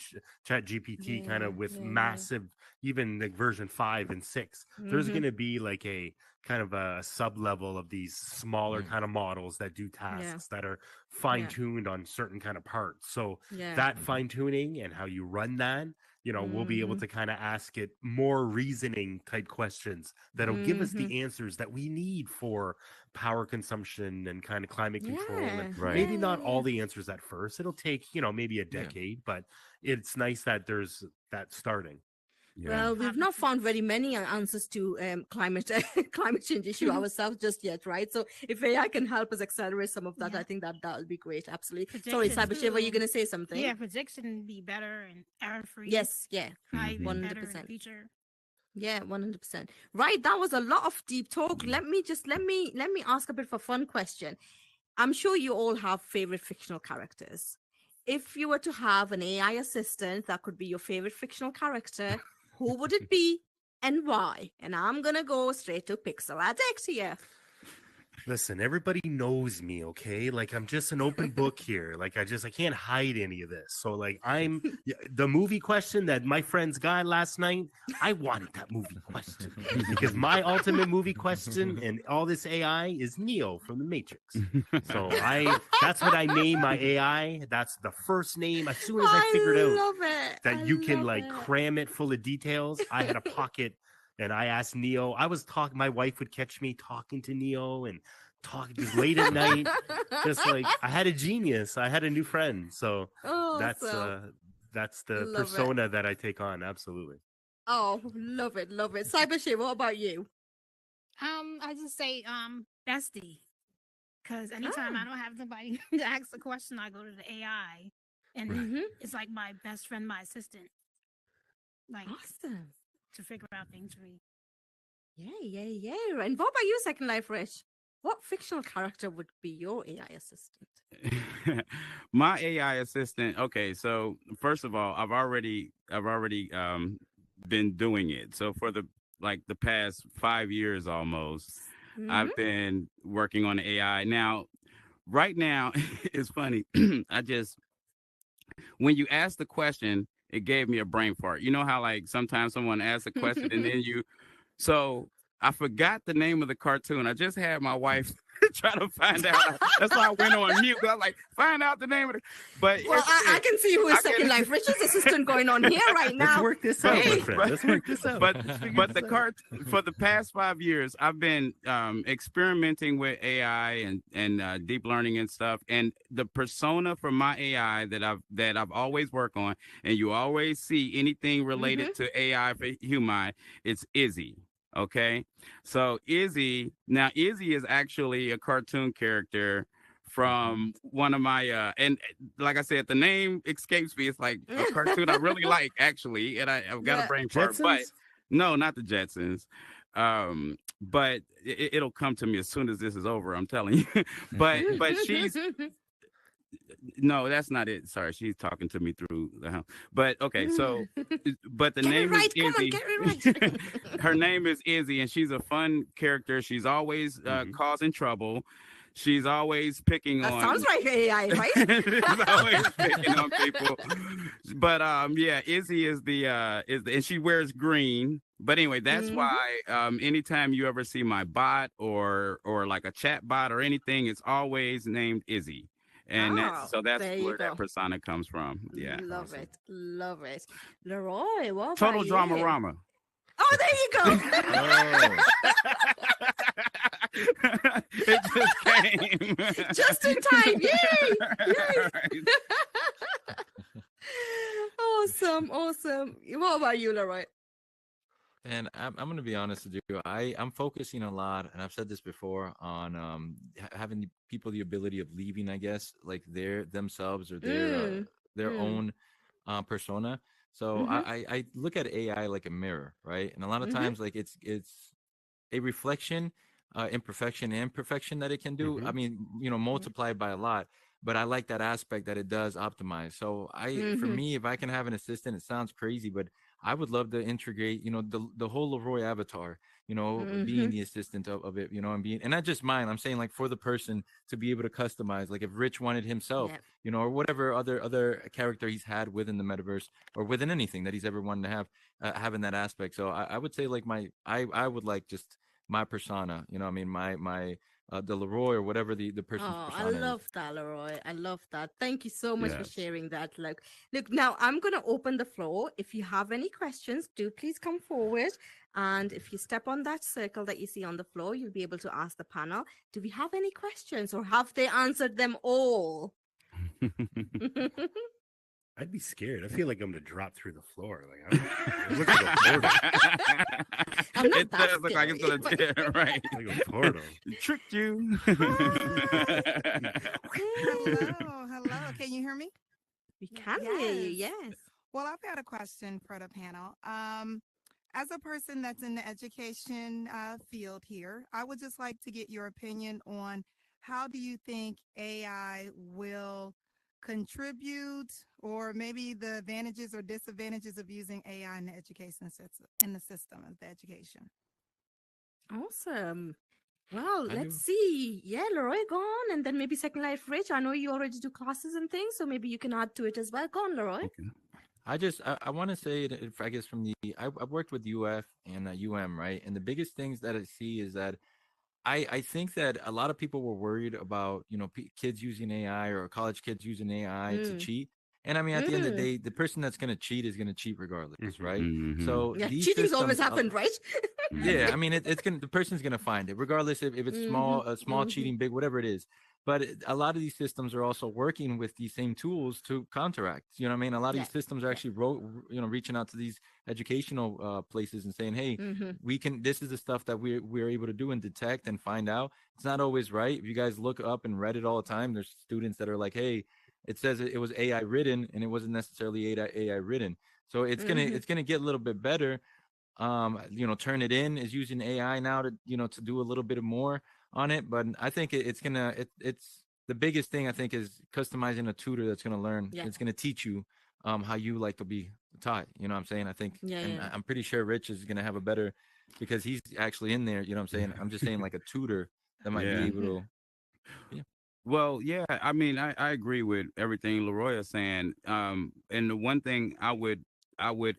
chat GPT kind of with massive, even like version 5 and 6. There's going to be like a kind of a sub level of these smaller kind of models that do tasks that are fine tuned on certain kind of parts. So that fine tuning and how you run that, you know, we'll be able to kind of ask it more reasoning type questions that'll give us the answers that we need for power consumption and kind of climate control. And maybe not all the answers at first. It'll take, you know, maybe a decade, but it's nice that there's that starting. Yeah. Well, we've not found very many answers to climate change issue ourselves just yet, right? So if AI can help us accelerate some of that, I think that will be great. Absolutely. Sorry, Cybershay, were you going to say something? Yeah, prediction be better and error free. Yes, yeah, 100%. Future. Yeah, 100%. Right, that was a lot of deep talk. Let me ask a bit of a fun question. I'm sure you all have favorite fictional characters. If you were to have an AI assistant that could be your favorite fictional character, who would it be and why? And I'm going to go straight to Pixel Addict here. Listen, everybody knows me, okay? Like I'm just an open book here. Like I can't hide any of this. So like I'm the movie question that my friends got last night. I wanted that movie question because my ultimate movie question and all this AI is Neo from the Matrix. So that's what I name my AI. That's the first name. As soon as I figured out that you can like cram it full of details, I had a pocket. And I asked Neo, my wife would catch me talking to Neo and talking just late at night. Just like I had a genius. I had a new friend. So that's the persona that I take on. Absolutely. Oh, love it. Cybershay, what about you? I just say bestie. Because anytime I don't have somebody to ask the question, I go to the AI. And it's like my best friend, my assistant. Like awesome. To figure out things for me. Yeah. And what about you, Second Life Rich? What fictional character would be your AI assistant? My AI assistant. Okay, so first of all, I've already been doing it. So for the past 5 years almost, I've been working on AI. Now, right now, it's funny. I just, when you ask the question, it gave me a brain fart. You know how, like, sometimes someone asks a question and then so I forgot the name of the cartoon. I just had my wife try to find out. That's why I went on mute. I was like, find out the name of it. But Well, I can see who is Second Life Rich's assistant going on here right now. Let's work this out, my friend. Let's work this out. But the card for the past 5 years, I've been experimenting with AI and deep learning and stuff. And the persona for my AI that I've always worked on, and you always see anything related to AI for Humai, it's Izzy. Okay, so Izzy is actually a cartoon character from one of my and like I said, the name escapes me. It's like a cartoon I really like, actually, and I've got a brain fart. But no, not the Jetsons. But it'll come to me as soon as this is over, I'm telling you. but she's no, that's not it. Sorry, she's talking to me through the house. But okay, so but the name is Izzy. Come on, get it right. Her name is Izzy, and she's a fun character. She's always causing trouble. She's always picking That on. sounds like AI, right? She's always picking on people. But yeah, Izzy is the and she wears green. But anyway, that's why anytime you ever see my bot or like a chat bot or anything, it's always named Izzy. And that's where that persona comes from. Yeah. Love it. Leroy, what Total about drama you? rama. Oh, there you go. It just came. Just in time. Yay! Awesome. What about you, Leroy? And I'm going to be honest with you. I'm focusing a lot, and I've said this before, on having the people the ability of leaving, I guess, like themselves or their own persona. So I look at AI like a mirror, right? And a lot of times, like it's a reflection, imperfection and perfection that it can do. I mean, multiplied by a lot. But I like that aspect that it does optimize. So for me, if I can have an assistant, it sounds crazy, but I would love to integrate, the whole Leroy avatar, being the assistant of it, and not just mine. I'm saying, like, for the person to be able to customize, like if Rich wanted himself, or whatever other character he's had within the metaverse or within anything that he's ever wanted to have, having that aspect. So I would say, like, I would like just my persona, my the Leroy or whatever the person's persona is. I love that, Leroy. I love that. Thank you so much for sharing that. Look, now I'm going to open the floor. If you have any questions, do please come forward. And if you step on that circle that you see on the floor, you'll be able to ask the panel, do we have any questions, or have they answered them all? I'd be scared. I feel like I'm going to drop through the floor. Like, it looks like a portal. It does look like it's going to, right? Like a portal. Tricked you. Hello. Can you hear me? We can hear you, yes. Well, I've got a question for the panel. As a person that's in the education field here, I would just like to get your opinion on how do you think AI will contribute, or maybe the advantages or disadvantages of using AI in the education system, in the system of the education. Awesome. Well, let's see. Yeah, Leroy, go on, and then maybe Second Life Rich. I know you already do classes and things, so maybe you can add to it as well. Go on, Leroy. Okay. I want to say that, I guess, from I've worked with UF and UM, right? And the biggest things that I see is that I think that a lot of people were worried about, kids using AI or college kids using AI to cheat. And I mean, at the end of the day, the person that's going to cheat is going to cheat regardless, right? So cheating's always happened, right? Yeah, I mean, the person's going to find it, regardless if it's small cheating, big, whatever it is. But a lot of these systems are also working with these same tools to counteract. You know what I mean? A lot of these systems are actually reaching out to these educational places and saying, hey, we can. This is the stuff that we're able to do and detect and find out. It's not always right. If you guys look up and read it all the time, there's students that are like, hey, it says it was AI written and it wasn't necessarily AI written. So it's gonna get a little bit better. Turnitin is using AI now to to do a little bit more on it, but I think it's the biggest thing, I think, is customizing a tutor that's going to learn. It's going to teach you how you like to be taught. You know what I'm saying? I think, and I'm pretty sure Rich is going to have a better because he's actually in there. You know what I'm saying? I'm just saying like a tutor that might be Yeah. able to. Yeah. Well, yeah, I mean, I agree with everything Leroy is saying. And the one thing I would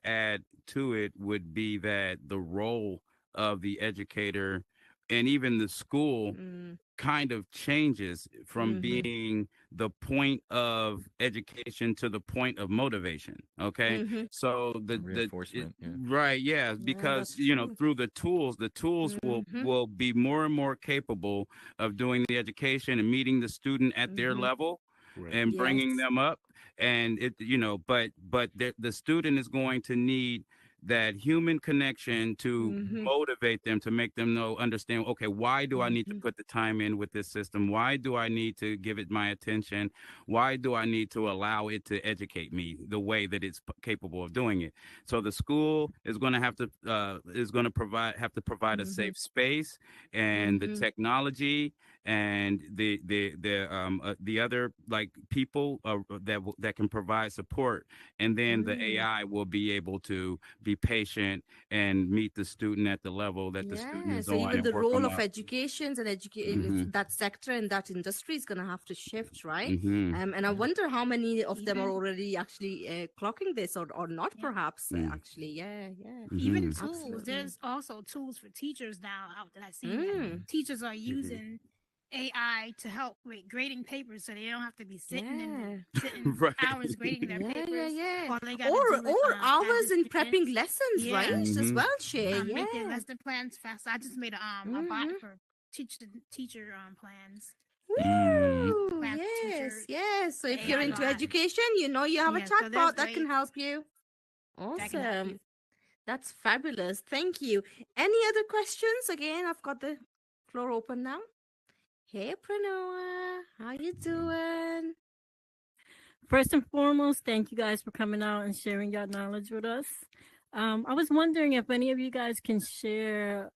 add to it would be that the role of the educator and even the school Mm, kind of changes from mhm, being the point of education to the point of motivation. Okay, mhm. so Reinforcement. Yeah. right, yeah, Yeah, because that's true. through the tools Mhm, will be more and more capable of doing the education and meeting the student at their mhm. level Right. and bringing Yes. them up. And but the student is going to need that human connection to Mhm, motivate them, to make them understand, okay, why do I need to mhm. put the time in with this system? Why do I need to give it my attention? Why do I need to allow it to educate me the way that it's capable of doing it? So the school is going to have to provide a Mhm, safe space, and the mhm. technology and the other like people that can provide support, and then the Mm. AI will be able to be patient and meet the student at the level that the student Yeah. is So on even and the work role them of up. education and Hmm. that sector and that industry is going to have to shift, right? Hmm. And I wonder how many of them are Even already actually clocking this or not, yeah. perhaps. Mm. Actually, yeah, yeah, Even Hmm. tools. absolutely. There's also tools for teachers now out that I've seen that Mm. teachers are Hmm. using AI to help with grading papers, so they don't have to be Yeah. sitting Right. hours grading their Yeah, yeah, papers. yeah. All they got to Or do is have hours this in in. prepping lessons, right? Yeah, As Hmm. well, Shay. make their Yeah. lesson plans fast. I just made a bot Mm-hmm. for teacher plans. Mm. Woo! Math Yes, teacher yes. So if you're AI into bot. education, you have a Yeah, so there's chatbot that can ways help you. that can help Awesome. you. That's fabulous. Thank you. Any other questions? Again, I've got the floor open now. Hey, Pranoa, how you doing? First and foremost, thank you guys for coming out and sharing your knowledge with us. I was wondering if any of you guys can share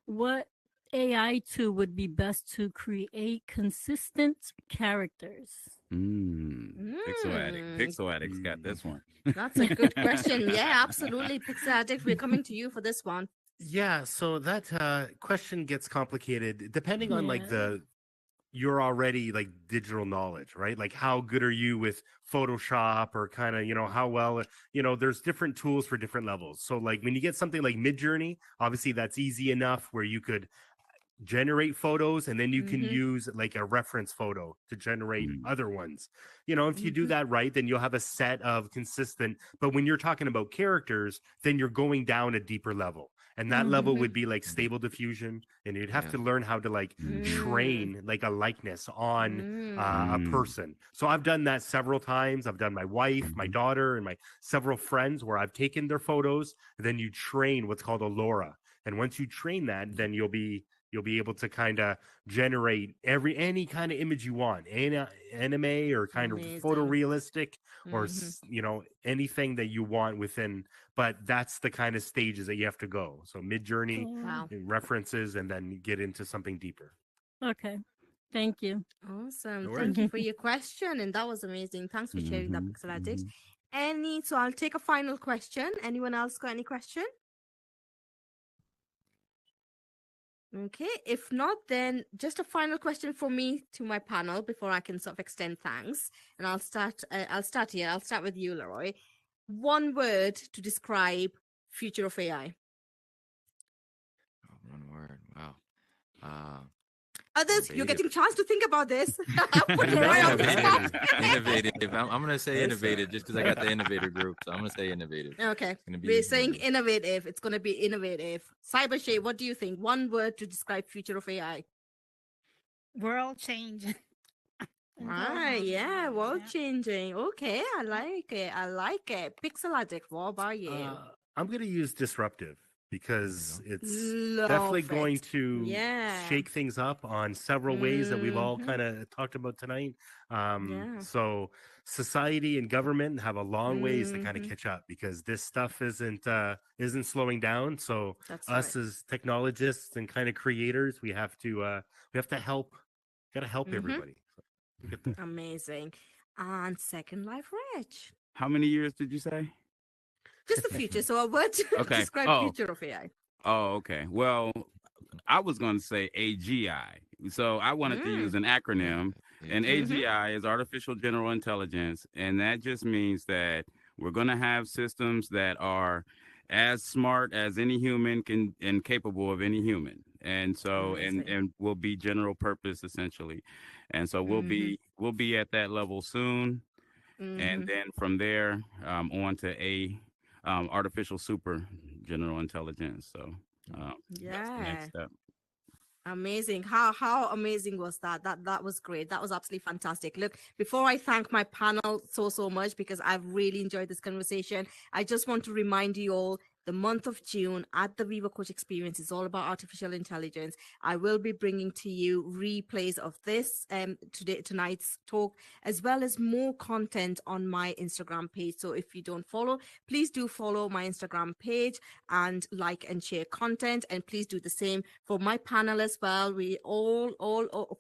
what AI tool would be best to create consistent characters. Pixel addict. Mm, Pixel addict's got Mm. this one. that's a good question. Yeah, absolutely. Pixel Addict, we're coming to you for this one. Yeah, so that question gets complicated depending on like Yeah. your already like digital knowledge, right? Like how good are you with Photoshop or kind of, how well, there's different tools for different levels. So like when you get something like Midjourney, obviously that's easy enough where you could generate photos and then you can Mm-hmm. use like a reference photo to generate Mm. other ones. If you do Mm-hmm. that right, then you'll have a set of consistent, but when you're talking about characters, then you're going down a deeper level, and that level Mm-hmm. would be like stable diffusion, and you'd have Yeah. to learn how to like Mm. Mm, train like a likeness on mm, a Mm. person. So I've done that several times. I've done my wife, my Mhm. daughter, and my several friends where I've taken their photos, and then you train what's called a LoRa, and once you train that, then you'll be able to kind of generate any kind of image you want, anime or kind of amazing. photorealistic, or Mm-hmm. anything that you want within. But that's the kind of stages that you have to go. So mid journey, Oh, Wow. references, and then get into something deeper. okay. Thank you. Awesome. No Thank worries. you for your question. And that was amazing. Thanks for sharing that, Mhm. Pixel Addict. Mhm. So I'll take a final question. Anyone else got any question? Okay. If not, then just a final question for me to my panel before I can sort of extend thanks. And I'll start. I'll start here. I'll start with you, Leroy. One word to describe future of AI. Oh, one word. Wow. Uh, Others, you're innovative. getting chance to think about this. Put Leroy on the spot. Innovative. Innovative. I'm gonna say It's, innovative just because I got the innovator group. So I'm gonna say innovative. Okay. It's gonna be We're saying innovative. innovative. It's going to be innovative. Cyber Shay, what do you think? One word to describe future of AI. World changing. Right. Yeah. World Yeah. changing. Okay. I like it. I like it. Pixel Addict. What about you? I'm going to use disruptive There you because go. it's definitely Love going it. to Yeah. shake things up on several ways that we've all Mm-hmm. kind of talked about tonight. Yeah. So society and government have a long ways to kind of Mm-hmm. catch up because this stuff isn't slowing down. So That's right. us as technologists and kind of creators, we have to help, got to help Mm-hmm. everybody. So we'll get there. Amazing. And Second Life Rich. How many years did you say? Just the future. So a word to Okay. describe Oh. future of AI. Oh, okay. Well, I was going to say AGI. So I wanted to use an acronym, and AGI is artificial general intelligence, and that just means that we're going to have systems that are as smart as any human can and capable of any human. And so and will be general purpose essentially. And so we'll be at that level soon, and then from there on to artificial super general intelligence. So that's the next step. Amazing. How amazing was that? That was great. That was absolutely fantastic. Look, before I thank my panel so much, because I've really enjoyed this conversation, I just want to remind you all the month of June at the Viva Coach Experience is all about artificial intelligence. I will be bringing to you replays of this tonight's talk, as well as more content on my Instagram page. So if you don't follow, please do follow my Instagram page and like and share content. And please do the same for my panel as well. We all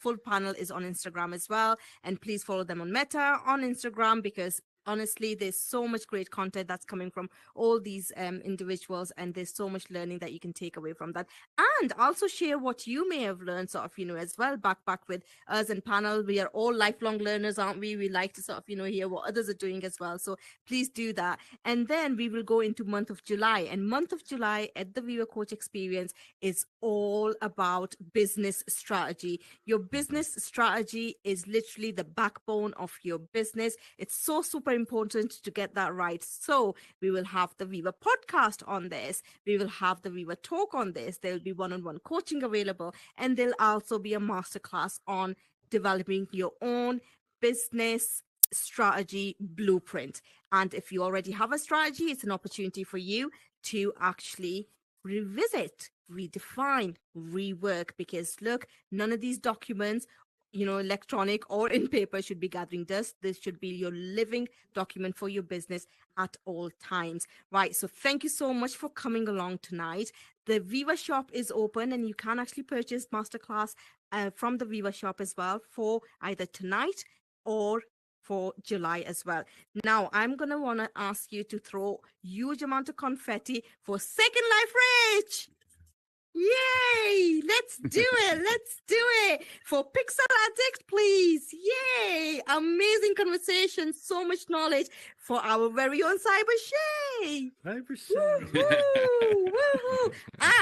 full panel is on Instagram as well. And please follow them on Meta on Instagram, because honestly, there's so much great content that's coming from all these individuals, and there's so much learning that you can take away from that. And also share what you may have learned, sort of, as well, back with us and panel. We are all lifelong learners, aren't we? We like to sort of, hear what others are doing as well. So please do that. And then we will go into month of July, and month of July at the Viva Coach Experience is all about business strategy. Your business strategy is literally the backbone of your business. It's so super important to get that right. So we will have the Viva podcast on this. We will have the Viva talk on this. There will be one-on-one coaching available, and there'll also be a masterclass on developing your own business strategy blueprint. And if you already have a strategy, it's an opportunity for you to actually revisit, redefine, rework, because look, none of these documents, electronic or in paper, should be gathering dust. This should be your living document for your business at all times. Right. So thank you so much for coming along tonight. The Viva shop is open, and you can actually purchase masterclass from the Viva shop as well for either tonight or for July as well. Now, I'm going to want to ask you to throw huge amount of confetti for Second Life Rich. Yay! Let's do it. Let's do it. For Pixel Addict, please. Yay! Amazing conversation. So much knowledge for our very own Cyber Shay. Woohoo! Woohoo!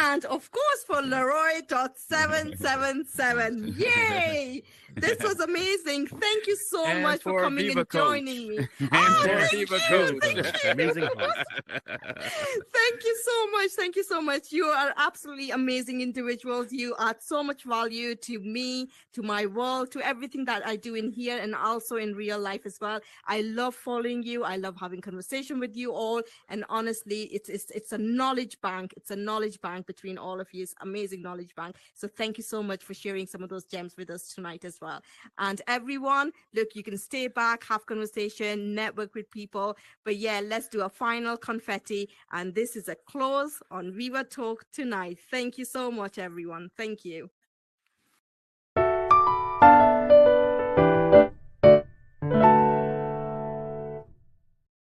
And of course for Leroy.777. Yay! This was amazing. Thank you so much for coming Viva and joining me. And for Viva Coach. Amazing host. Thank you so much. Thank you so much. You are absolutely amazing individuals. You add so much value to me, to my world, to everything that I do in here and also in real life as well. I love following you. I love having conversation with you all. And honestly, it's a knowledge bank. It's a knowledge bank between all of you. It's amazing knowledge bank. So thank you so much for sharing some of those gems with us tonight as well. And everyone, look, you can stay back, have conversation, network with people. But yeah, let's do a final confetti. And this is a close on Viva Talk tonight. Thank you so much, everyone. Thank you.